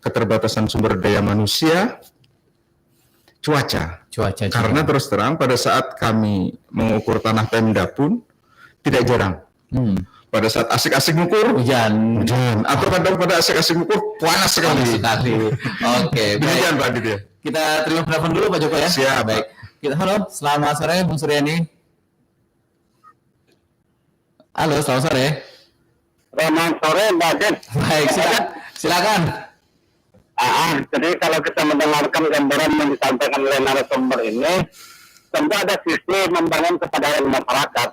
G: keterbatasan sumber daya manusia, cuaca. Karena terus terang pada saat kami mengukur tanah Pemda pun tidak jarang. Pada saat asik-asik ngukur hujan, atau kadang pada asik-asik ngukur panas sekali.
E: Demikian Pak Aditya. Kita terima pendapat dulu Pak Joko ya.
G: Siap.
E: Baik. Halo, selamat sore Bung Suryani. Halo, selamat sore.
M: Selamat sore Mbak Jen.
E: Baik, silakan.
M: Jadi kalau kita mendengarkan gambaran yang disampaikan oleh narasumber ini, tentu ada sisi membangun kesadaran masyarakat.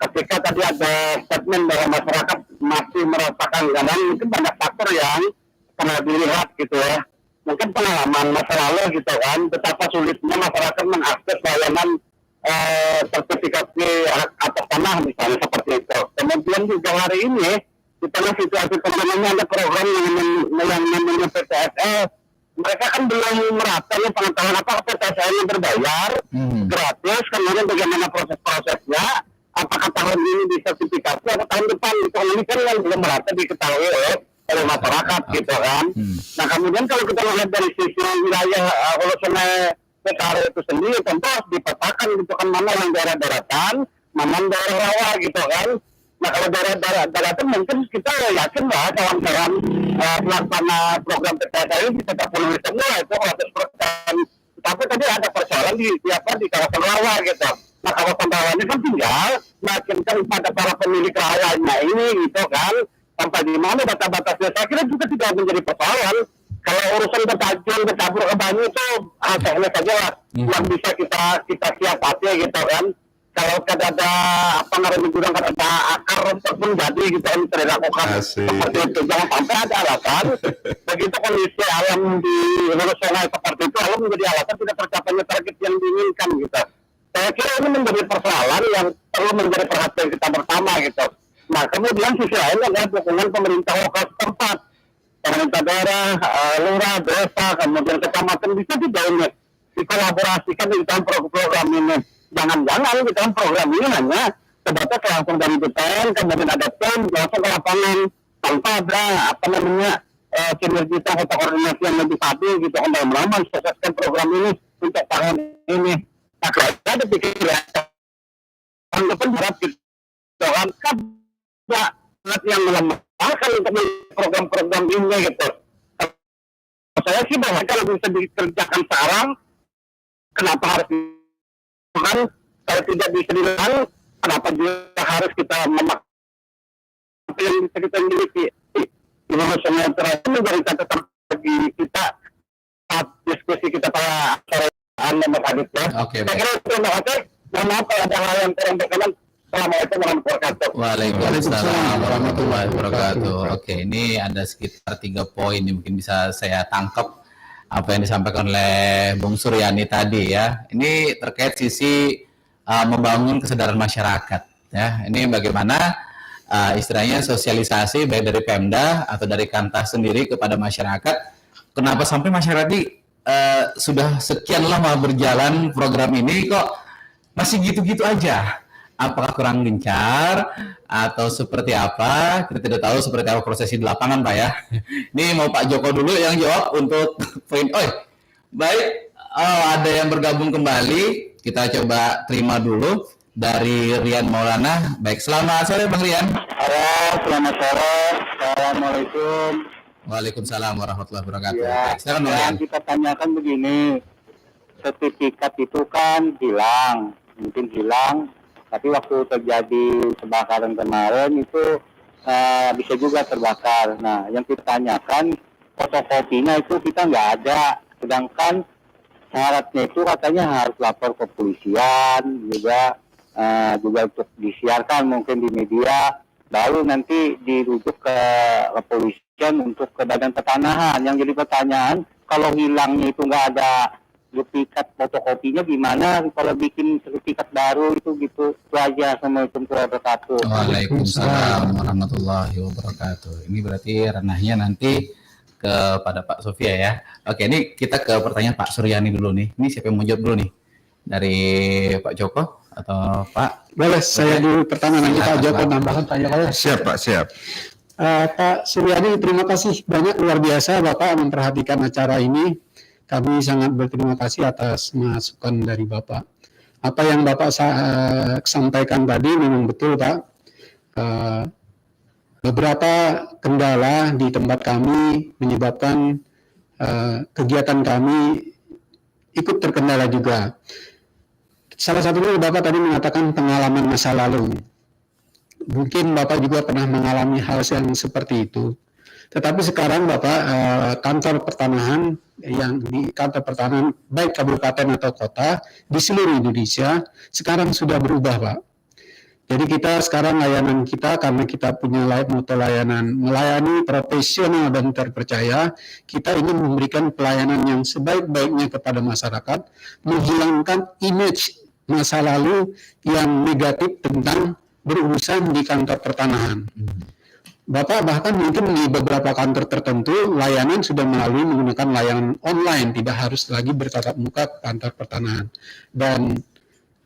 M: Ketika tadi ada statement bahwa masyarakat masih merasakan kadang mungkin banyak faktor yang pernah dilihat gitu ya. Mungkin pengalaman masa lalu gitu kan, betapa sulitnya masyarakat mengakses layanan sertifikasi hak atas tanah misalnya seperti itu. Kemudian juga hari ini di tengah situasi pandemi ada program yang namanya PTSL. Mereka kan belum merata nih pengetahuan apakah PTSL yang berbayar, gratis, kemudian bagaimana proses-prosesnya, apakah tahun ini disertifikasi atau tahun depan. Ini kan yang belum merata diketahui oleh masyarakat gitu kan. Nah kemudian kalau kita melihat dari sisi wilayah Hulu Sungai Petare itu sendiri tentu harus dipetakan gitu kan, mana yang daerah daratan, mana daerah rawa gitu kan. Nah kalau daerah daratan mungkin kita yakin lah kawan-kawan pelaksana program PTS ini bisa terpenuhi semua itu 100%. Tapi tadi ada persoalan di kawasan rawa gitu. Nah kawasan rawa ini kan tinggal meyakinkan pada para pemilik rawanya ini gitu kan, sampai di mana batas-batasnya. Saya kira juga tidak menjadi persoalan. Kalau urusan bercampur ke banyu itu teknis saja lah yang bisa kita siasati gitu kan. Kalau ada gudang ada akar pun jadi gitu kan bisa dilakukan seperti itu. Jangan sampai ada alasan begitu kondisi alam di hulu sungai seperti itu lalu menjadi alasan tidak tercapainya target yang diinginkan gitu. Saya kira ini menjadi persoalan yang perlu menjadi perhatian kita bersama gitu. Nah kemudian sisi lain adalah dukungan pemerintah lokal setempat, pemerintah daerah, lurah, desa, kemudian kecamatan bisa juga ini dikolaborasikan di dalam program ini. Jangan-jangan di dalam program ini hanya sebatas langsung dari BPN, kemudian ada tim langsung ke lapangan tanpa ada sinergitas atau koordinasi yang lebih stabil gitu kan dalam mensukseskan program ini untuk tahun ini. Nah kalau ada pikiran depan berat gitu kan yang melemahkan untuk program-program ini gitu. Saya sih bahwa kalau bisa dikerjakan sekarang, kenapa harus dilakukan? Kalau tidak bisa dilakukan, kenapa juga harus kita memakai yang bisa kita miliki? Indonesia terakhir menjadi catatan bagi kita saat diskusi kita pada sore nomor hadis ya. Saya kira terima kasih. Mohon maaf kalau ada hal yang kurang berkenan. Assalamualaikum warahmatullahi wabarakatuh.
E: Waalaikumsalam warahmatullahi wabarakatuh. Oke, ini ada sekitar 3 poin yang mungkin bisa saya tangkap apa yang disampaikan oleh Bung Suryani tadi ya. Ini terkait sisi membangun kesadaran masyarakat ya. Ini bagaimana istilahnya sosialisasi baik dari Pemda atau dari Kantah sendiri kepada masyarakat. Kenapa sampai masyarakat ini sudah sekian lama berjalan program ini kok masih gitu-gitu aja? Apakah kurang gencar atau seperti apa? Kita tidak tahu seperti apa prosesi di lapangan, Pak ya. Ini mau Pak Joko dulu yang jawab untuk poin. Baik, ada yang bergabung kembali. Kita coba terima dulu dari Rian Maulana. Baik, selamat sore Bang Rian.
M: Halo, selamat sore. Assalamualaikum.
E: Waalaikumsalam warahmatullahi wabarakatuh.
M: Ya,
E: Silakan Bang Rian.
M: kita tanyakan begini, sertifikat itu kan hilang, mungkin hilang. Tapi waktu terjadi kebakaran kemarin itu bisa juga terbakar. Nah, yang kita tanyakan fotokopinya itu kita nggak ada. Sedangkan syaratnya itu katanya harus lapor ke polisian, juga untuk disiarkan mungkin di media. Baru nanti dirujuk ke kepolisian untuk ke Badan Pertanahan. Yang jadi pertanyaan, kalau hilangnya itu nggak ada sertifikat fotokopinya gimana kalau bikin sertifikat baru itu gitu. Itu aja. Assalamualaikum warahmatullahi wabarakatuh.
E: Waalaikumsalam warahmatullahi wabarakatuh. Ini berarti ranahnya nanti kepada Pak Sofia ya. Oke, ini kita ke pertanyaan Pak Suryani dulu nih. Ini siapa yang mau jawab dulu nih? Dari Pak Joko atau Pak?
F: Boleh, saya dulu pertama nanti Pak Joko nambahkan Pak Joko.
G: Siap Pak, siap.
F: Pak Suryani, terima kasih banyak, luar biasa Bapak memperhatikan acara ini. Kami sangat berterima kasih atas masukan dari Bapak. Apa yang Bapak sampaikan tadi memang betul Pak. Beberapa kendala di tempat kami menyebabkan kegiatan kami ikut terkendala juga. Salah satunya Bapak tadi mengatakan pengalaman masa lalu. Mungkin Bapak juga pernah mengalami hal yang seperti itu. Tetapi sekarang Bapak kantor pertanahan yang di kantor pertanahan baik kabupaten atau kota di seluruh Indonesia sekarang sudah berubah Pak. Jadi kita sekarang layanan kita karena kita punya moto layanan melayani profesional dan terpercaya, kita ingin memberikan pelayanan yang sebaik-baiknya kepada masyarakat, menghilangkan image masa lalu yang negatif tentang berurusan di kantor pertanahan. Bapak bahkan mungkin di beberapa kantor tertentu layanan sudah melalui menggunakan layanan online, tidak harus lagi bertatap muka ke kantor pertanahan.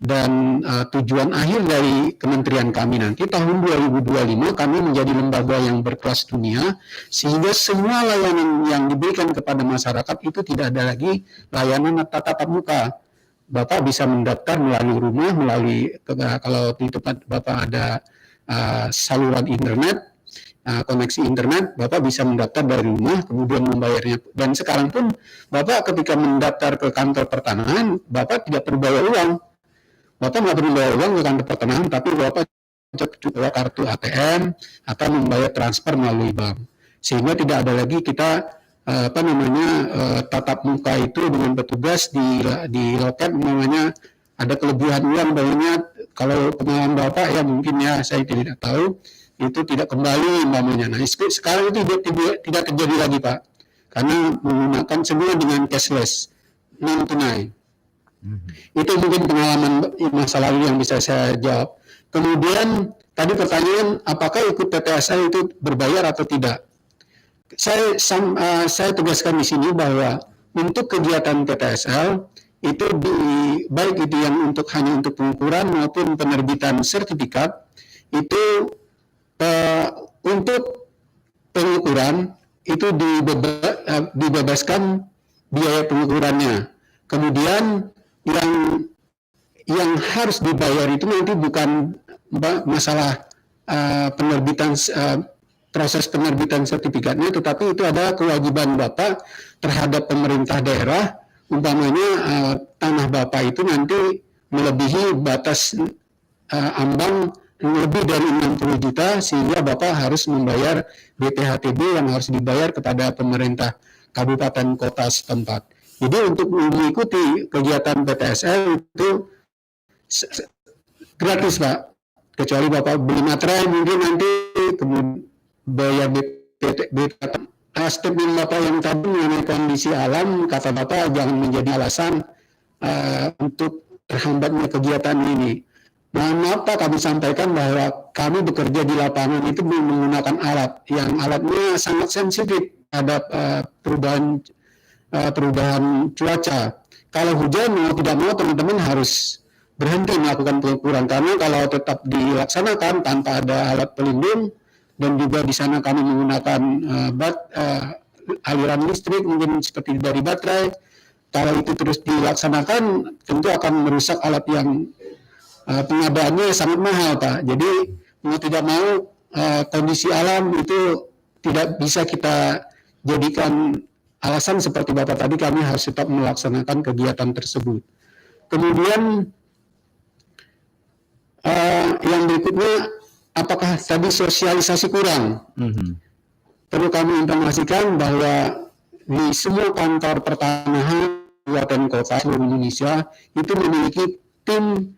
F: Dan tujuan akhir dari kementerian kami nanti tahun 2025 kami menjadi lembaga yang berkelas dunia sehingga semua layanan yang diberikan kepada masyarakat itu tidak ada lagi layanan tatap muka. Bapak bisa mendaftar melalui rumah, melalui kalau di tempat Bapak ada saluran internet. koneksi internet, Bapak bisa mendaftar dari rumah, kemudian membayarnya. Dan sekarang pun Bapak ketika mendaftar ke kantor pertanahan, Bapak tidak perlu bawa uang. Bapak nggak perlu bawa uang ke kantor pertanahan, tapi Bapak cukup kartu ATM atau membayar transfer melalui bank. Sehingga tidak ada lagi kita tatap muka itu dengan petugas di loket, namanya ada kelebihan uang banyak. Kalau pengalaman Bapak ya mungkin ya saya tidak tahu, itu tidak kembali umpamanya. Nah sekarang itu tidak terjadi lagi Pak, karena menggunakan semua dengan cashless, non tunai. Itu mungkin pengalaman masa lalu yang bisa saya jawab. Kemudian tadi pertanyaan apakah ikut TTSL itu berbayar atau tidak? Saya tegaskan di sini bahwa untuk kegiatan TTSL itu baik itu yang hanya untuk pengukuran maupun penerbitan sertifikat, itu untuk pengukuran itu dibebaskan biaya pengukurannya. Kemudian yang harus dibayar itu nanti bukan masalah proses penerbitan sertifikatnya, tetapi itu ada kewajiban Bapak terhadap pemerintah daerah. Umpamanya tanah Bapak itu nanti melebihi batas ambang lebih dari 60 juta, sehingga Bapak harus membayar BPHTB yang harus dibayar kepada pemerintah kabupaten kota setempat. Jadi untuk mengikuti kegiatan PTSL itu gratis Pak, kecuali Bapak beli materai mungkin nanti kemudian bayar BPHTB. Statement Bapak yang tadi mengenai kondisi alam, kata Bapak jangan menjadi alasan untuk terhambatnya kegiatan ini. Maaf Pak, kami sampaikan bahwa kami bekerja di lapangan itu menggunakan alat yang alatnya sangat sensitif terhadap perubahan cuaca. Kalau hujan mau tidak mau teman-teman harus berhenti melakukan pengukuran, karena kalau tetap dilaksanakan tanpa ada alat pelindung, dan juga di sana kami menggunakan aliran listrik mungkin seperti dari baterai, kalau itu terus dilaksanakan tentu akan merusak alat yang pengadaannya sangat mahal Pak. Jadi mau tidak mau kondisi alam itu tidak bisa kita jadikan alasan seperti Bapak tadi, kami harus tetap melaksanakan kegiatan tersebut. Kemudian yang berikutnya, apakah tadi sosialisasi kurang? Perlu kami informasikan bahwa di semua kantor pertanahan kabupaten kota seluruh Indonesia itu memiliki tim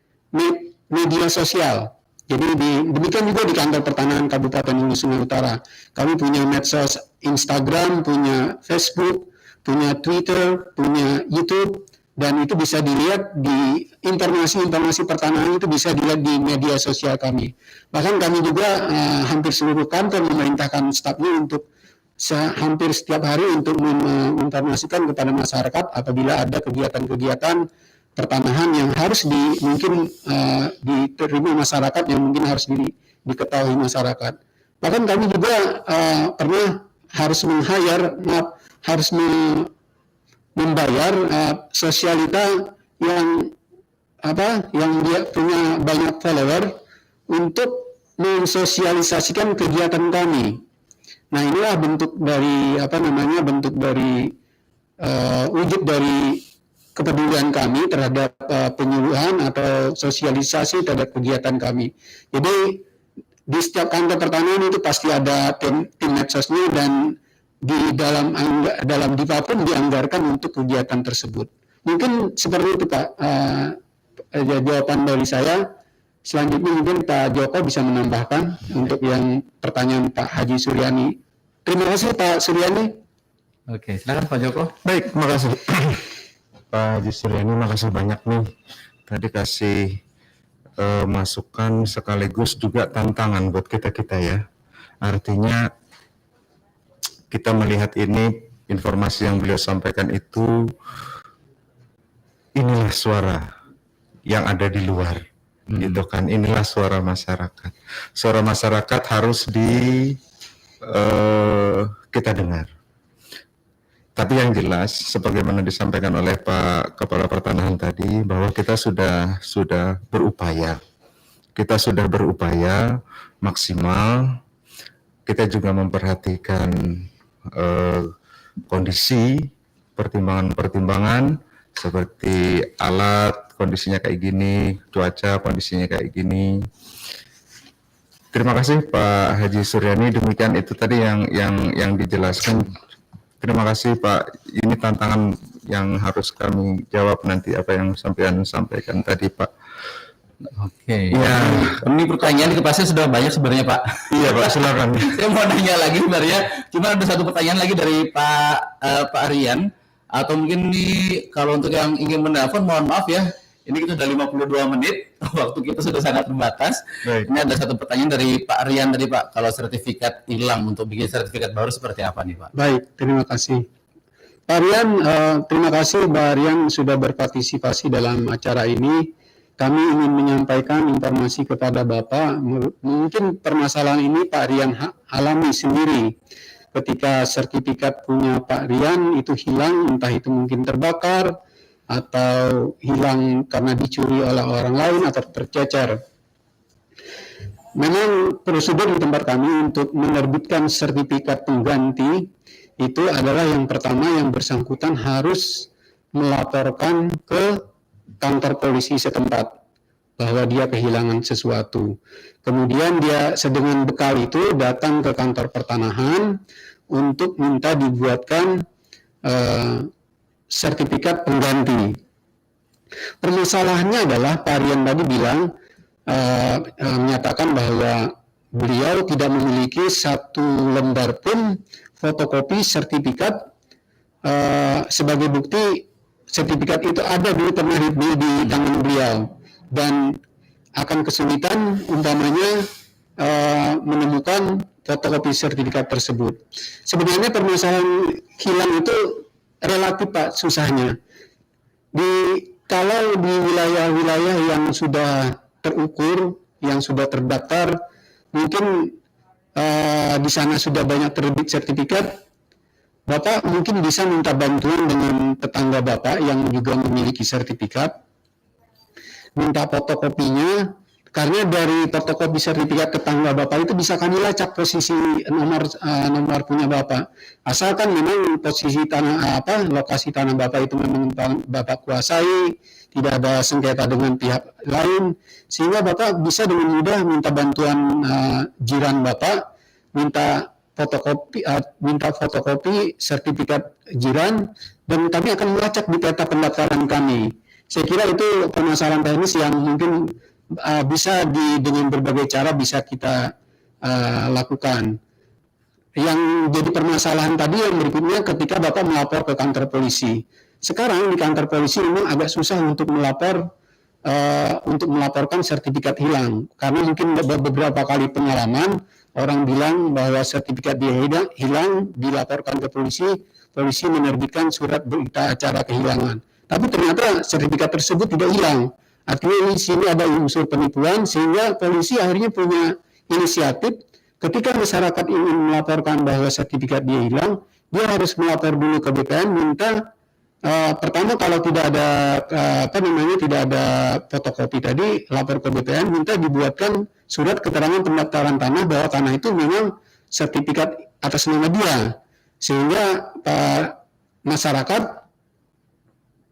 F: media sosial. Jadi demikian juga di kantor pertanahan Kabupaten Hulu Sungai Utara. Kami punya medsos Instagram, punya Facebook, punya Twitter, punya YouTube, dan itu bisa dilihat di informasi pertanahan itu bisa dilihat di media sosial kami. Bahkan kami juga hampir seluruh kantor memerintahkan stafnya untuk hampir setiap hari untuk menginformasikan kepada masyarakat apabila ada kegiatan-kegiatan pertanahan yang harus mungkin diterima masyarakat, yang mungkin harus diketahui masyarakat. Bahkan kami juga pernah harus membayar sosialita yang dia punya banyak follower untuk mensosialisasikan kegiatan kami. Nah inilah bentuk dari wujud dari kepedulian kami terhadap penyuluhan atau sosialisasi terhadap kegiatan kami. Jadi di setiap kantor pertanahan itu pasti ada tim medsosnya, dan di dalam DIPA pun dianggarkan untuk kegiatan tersebut. Mungkin seperti itu Pak jawaban dari saya. Selanjutnya mungkin Pak Joko bisa menambahkan untuk yang pertanyaan Pak Haji Suryani. Terima kasih Pak Suryani.
E: Oke, silakan Pak Joko.
G: Baik, terima kasih. Pak Haji Suryani, makasih banyak nih. Tadi kasih masukan sekaligus juga tantangan buat kita ya. Artinya kita melihat ini, informasi yang beliau sampaikan itu, inilah suara yang ada di luar. Gitu kan, inilah suara masyarakat. Suara masyarakat harus kita dengar. Tapi yang jelas, sebagaimana disampaikan oleh Pak Kepala Pertanahan tadi, bahwa kita sudah berupaya. Kita sudah berupaya maksimal kita juga memperhatikan kondisi pertimbangan-pertimbangan seperti alat kondisinya kayak gini, cuaca kondisinya kayak gini. Terima kasih Pak Haji Suryani, demikian itu tadi yang dijelaskan. Terima kasih Pak, ini tantangan yang harus kami jawab nanti apa yang sampean sampaikan tadi Pak.
E: Oke.
G: Ya,
E: Ini pertanyaan di kepasnya sudah banyak sebenarnya Pak.
G: Iya Pak, silakan.
E: Saya mau nanya lagi sebenarnya, cuma ada satu pertanyaan lagi dari Pak Rian, atau mungkin kalau untuk yang ingin menelpon mohon maaf ya, ini kita sudah 52 menit, waktu kita sudah sangat terbatas.
G: Baik.
E: Ini ada satu pertanyaan dari Pak Rian tadi Pak, kalau sertifikat hilang untuk bikin sertifikat baru seperti apa nih Pak?
F: Baik, terima kasih. Pak Rian, terima kasih Pak Rian sudah berpartisipasi dalam acara ini. Kami ingin menyampaikan informasi kepada Bapak, mungkin permasalahan ini Pak Rian alami sendiri. Ketika sertifikat punya Pak Rian itu hilang, entah itu mungkin terbakar, atau hilang karena dicuri oleh orang lain, atau tercecer. Memang prosedur di tempat kami untuk menerbitkan sertifikat pengganti, itu adalah yang pertama yang bersangkutan harus melaporkan ke kantor polisi setempat bahwa dia kehilangan sesuatu. Kemudian dia dengan bekal itu datang ke kantor pertanahan untuk minta dibuatkan sertifikat pengganti. Permasalahannya adalah Pak Rian tadi bilang menyatakan bahwa beliau tidak memiliki satu lembar pun fotokopi sertifikat sebagai bukti sertifikat itu ada dulu pernah di tangan beliau, dan akan kesulitan umpamanya menemukan fotokopi sertifikat tersebut. Sebenarnya permasalahan hilang itu relatif Pak susahnya. Kalau di wilayah-wilayah yang sudah terukur, yang sudah terdaftar, mungkin di sana sudah banyak terbit sertifikat, Bapak mungkin bisa minta bantuan dengan tetangga Bapak yang juga memiliki sertifikat, minta fotokopinya, karena dari fotokopi sertifikat tetangga Bapak itu bisa kami lacak posisi nomor punya Bapak. Asalkan memang posisi lokasi tanah Bapak itu memang Bapak kuasai, tidak ada sengketa dengan pihak lain, sehingga Bapak bisa dengan mudah minta bantuan jiran Bapak, minta fotokopi sertifikat jiran, dan kami akan melacak di peta pendaftaran kami. Saya kira itu permasalahan teknis yang mungkin bisa dengan berbagai cara bisa kita lakukan. Yang jadi permasalahan tadi yang berikutnya ketika Bapak melapor ke kantor polisi. Sekarang di kantor polisi memang agak susah untuk melaporkan sertifikat hilang, karena mungkin beberapa kali pengalaman orang bilang bahwa sertifikat dia hilang, dilaporkan ke polisi, polisi menerbitkan surat berita acara kehilangan. Tapi ternyata sertifikat tersebut tidak hilang. Artinya di sini ada unsur penipuan, sehingga polisi akhirnya punya inisiatif ketika masyarakat ingin melaporkan bahwa sertifikat dia hilang, dia harus melapor dulu ke BPN, minta pertama kalau tidak ada tidak ada fotokopi tadi, lapor ke BPN, minta dibuatkan surat keterangan pendaftaran tanah bahwa tanah itu memang sertifikat atas nama dia, sehingga masyarakat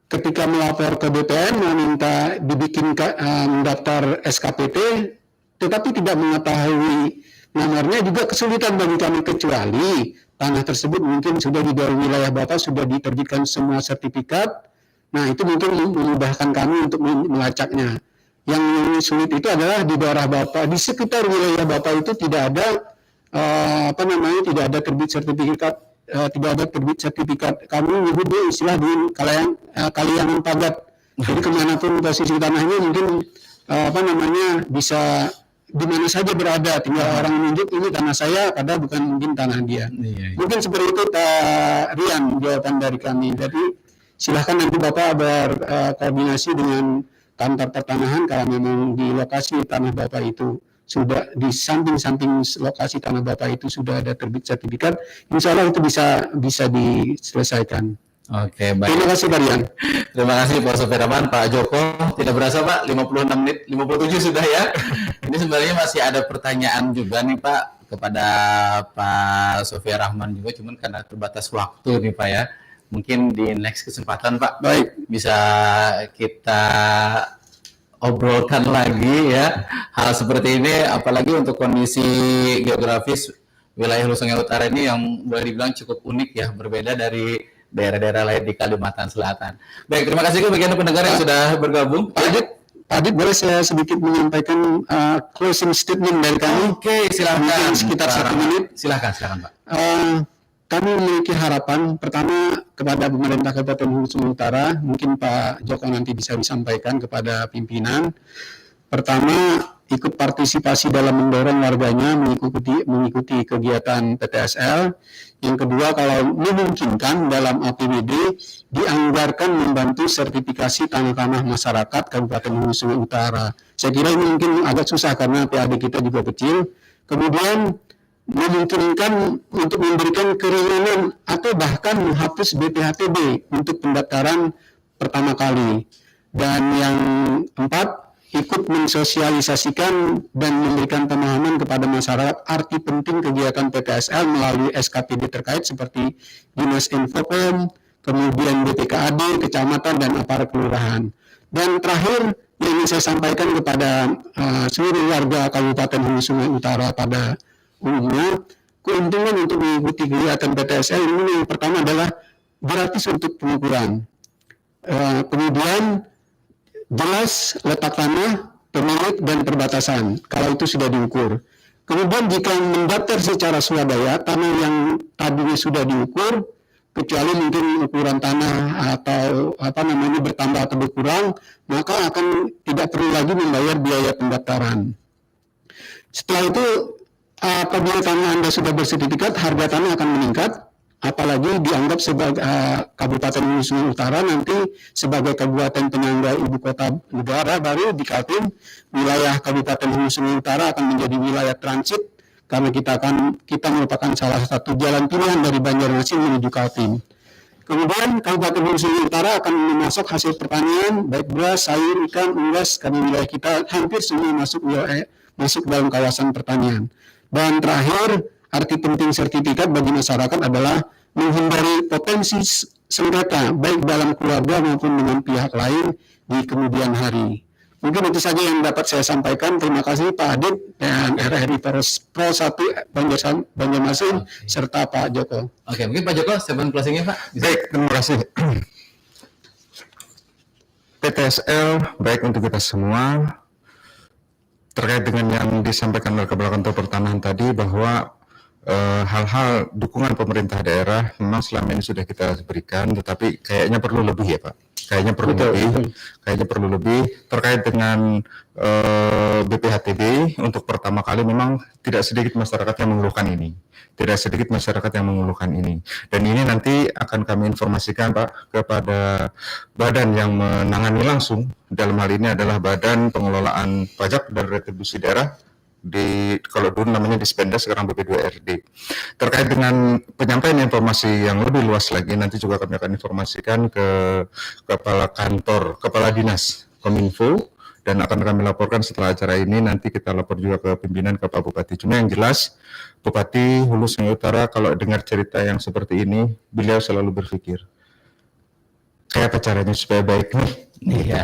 F: ketika melapor ke BPN meminta dibikin mendaftar SKPT, tetapi tidak mengetahui nomornya, juga kesulitan bagi kami, kecuali tanah tersebut mungkin sudah di daerah wilayah Bapak sudah diterbitkan semua sertifikat. Nah, itu mungkin memudahkan kami untuk melacaknya. Yang sulit itu adalah di daerah Bapak, di sekitar wilayah Bapak itu tidak ada tidak ada terbit sertifikat, kami menyebutnya istilah di kaliangan pagat. Jadi kemanapun posisi tanahnya mungkin bisa di mana saja berada, tinggal orang menunjuk ini tanah saya, padahal bukan mungkin tanah dia. Iya. Mungkin seperti itu Pak Rian jawaban dari kami. Jadi silahkan nanti Bapak berkoordinasi dengan kantor pertanahan kalau memang di lokasi tanah Bapak itu sudah di samping-samping lokasi tanah Bapak itu sudah ada terbit sertifikat, insya Allah itu bisa diselesaikan.
E: Oke, baik.
F: Terima kasih Pak Rian.
E: Terima kasih Pak Sofiraman, Pak Joko. Tidak berasa Pak, 56 menit, 57 sudah ya. Ini sebenarnya masih ada pertanyaan juga nih Pak kepada Pak Sofia Rahman juga, cuman karena terbatas waktu nih Pak ya. Mungkin di next kesempatan Pak,
F: Baik.
E: bisa kita obrolkan lagi ya hal seperti ini, apalagi untuk kondisi geografis wilayah Hulu Sungai Utara ini yang boleh dibilang cukup unik ya, berbeda dari daerah-daerah lain di Kalimantan Selatan. Baik, terima kasih bagi pendengar yang sudah bergabung.
F: Pak Adit, boleh saya sedikit menyampaikan closing statement dari kami?
E: Oke, silakan.
F: Mungkin sekitar 1 menit.
E: Silakan Pak.
F: Kami memiliki harapan pertama kepada pemerintah Kabupaten Hulu Sungai Utara, mungkin Pak Joko nanti bisa disampaikan kepada pimpinan. Pertama, ikut partisipasi dalam mendorong warganya mengikuti kegiatan PTSL. Yang kedua, kalau memungkinkan dalam APBD dianggarkan membantu sertifikasi tanah-tanah masyarakat Kabupaten Hulu Sungai Utara. Saya kira ini mungkin agak susah karena PAD kita juga kecil. Kemudian memungkinkan untuk memberikan keringanan atau bahkan menghapus BPHTB untuk pendaftaran pertama kali. Dan yang keempat, ikut mensosialisasikan dan memberikan pemahaman kepada masyarakat arti penting kegiatan PTSL melalui SKPD terkait seperti Dinas Infopom, kemudian BPKAD, kecamatan, dan aparat kelurahan. Dan terakhir, yang ingin saya sampaikan kepada seluruh warga Kabupaten Hulu Sungai Utara pada umumnya, keuntungan untuk mengikuti kegiatan PTSL ini yang pertama adalah gratis untuk pengukuran. Kemudian jelas letak tanah, pemilik, dan perbatasan, kalau itu sudah diukur. Kemudian jika mendaftar secara swadaya, tanah yang tadinya sudah diukur, kecuali mungkin ukuran tanah atau bertambah atau berkurang, maka akan tidak perlu lagi membayar biaya pendaftaran. Setelah itu, apabila tanah Anda sudah bersertifikat, harga tanah akan meningkat, apalagi dianggap sebagai Kabupaten Hulu Sungai Utara nanti sebagai kabupaten penyangga ibu kota negara baru di Kaltim, wilayah Kabupaten Hulu Sungai Utara akan menjadi wilayah transit karena kita merupakan salah satu jalan pilihan dari Banjarmasin menuju Kaltim. Kemudian Kabupaten Hulu Sungai Utara akan memasok hasil pertanian baik beras, sayur, ikan, unggas karena wilayah kita hampir semua masuk dalam kawasan pertanian. Dan terakhir, arti penting sertifikat bagi masyarakat adalah menghindari potensi sengketa baik dalam keluarga maupun dengan pihak lain di kemudian hari. Mungkin itu saja yang dapat saya sampaikan. Terima kasih Pak Adit dan RRI Pro 1 Banjarmasin serta Pak Joko.
E: Oke, mungkin Pak Joko statement closing-nya Pak.
G: Baik, terima kasih. PTSL baik untuk kita semua. Terkait dengan yang disampaikan oleh Kepala Kantor Pertanahan tadi bahwa hal-hal dukungan pemerintah daerah memang selama ini sudah kita berikan, tetapi kayaknya perlu lebih ya Pak. Kayaknya perlu lebih terkait dengan BPHTB untuk pertama kali memang tidak sedikit masyarakat yang mengeluhkan ini. Dan ini nanti akan kami informasikan Pak kepada badan yang menangani langsung. Dalam hal ini adalah Badan Pengelolaan Pajak dan Retribusi Daerah, kalau dulu namanya Dispenda, sekarang BP2RD. Terkait dengan penyampaian informasi yang lebih luas lagi, nanti juga kami akan informasikan ke Kepala Dinas Kominfo, dan akan kami laporkan setelah acara ini. Nanti kita lapor juga ke pimpinan, ke Pak Bupati. Cuma yang jelas, Bupati Hulu Sungai Utara kalau dengar cerita yang seperti ini, beliau selalu berpikir, kayak apa caranya supaya baik nih?
E: Iya,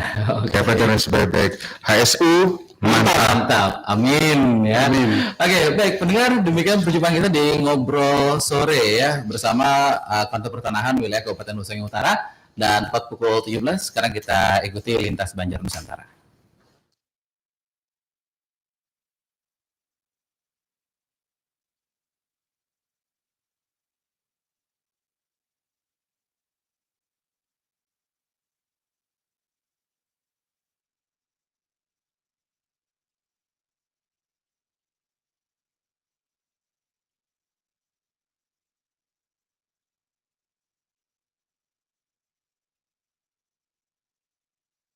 G: kayak apa caranya supaya baik? HSU,
E: mantap. Amin ya. Amin. Oke, baik pendengar, demikian perjumpaan kita di Ngobrol Sore ya bersama Kantor Pertanahan wilayah Kabupaten Hulu Sungai Utara, dan tepat pukul 17 sekarang kita ikuti Lintas Banjar Nusantara.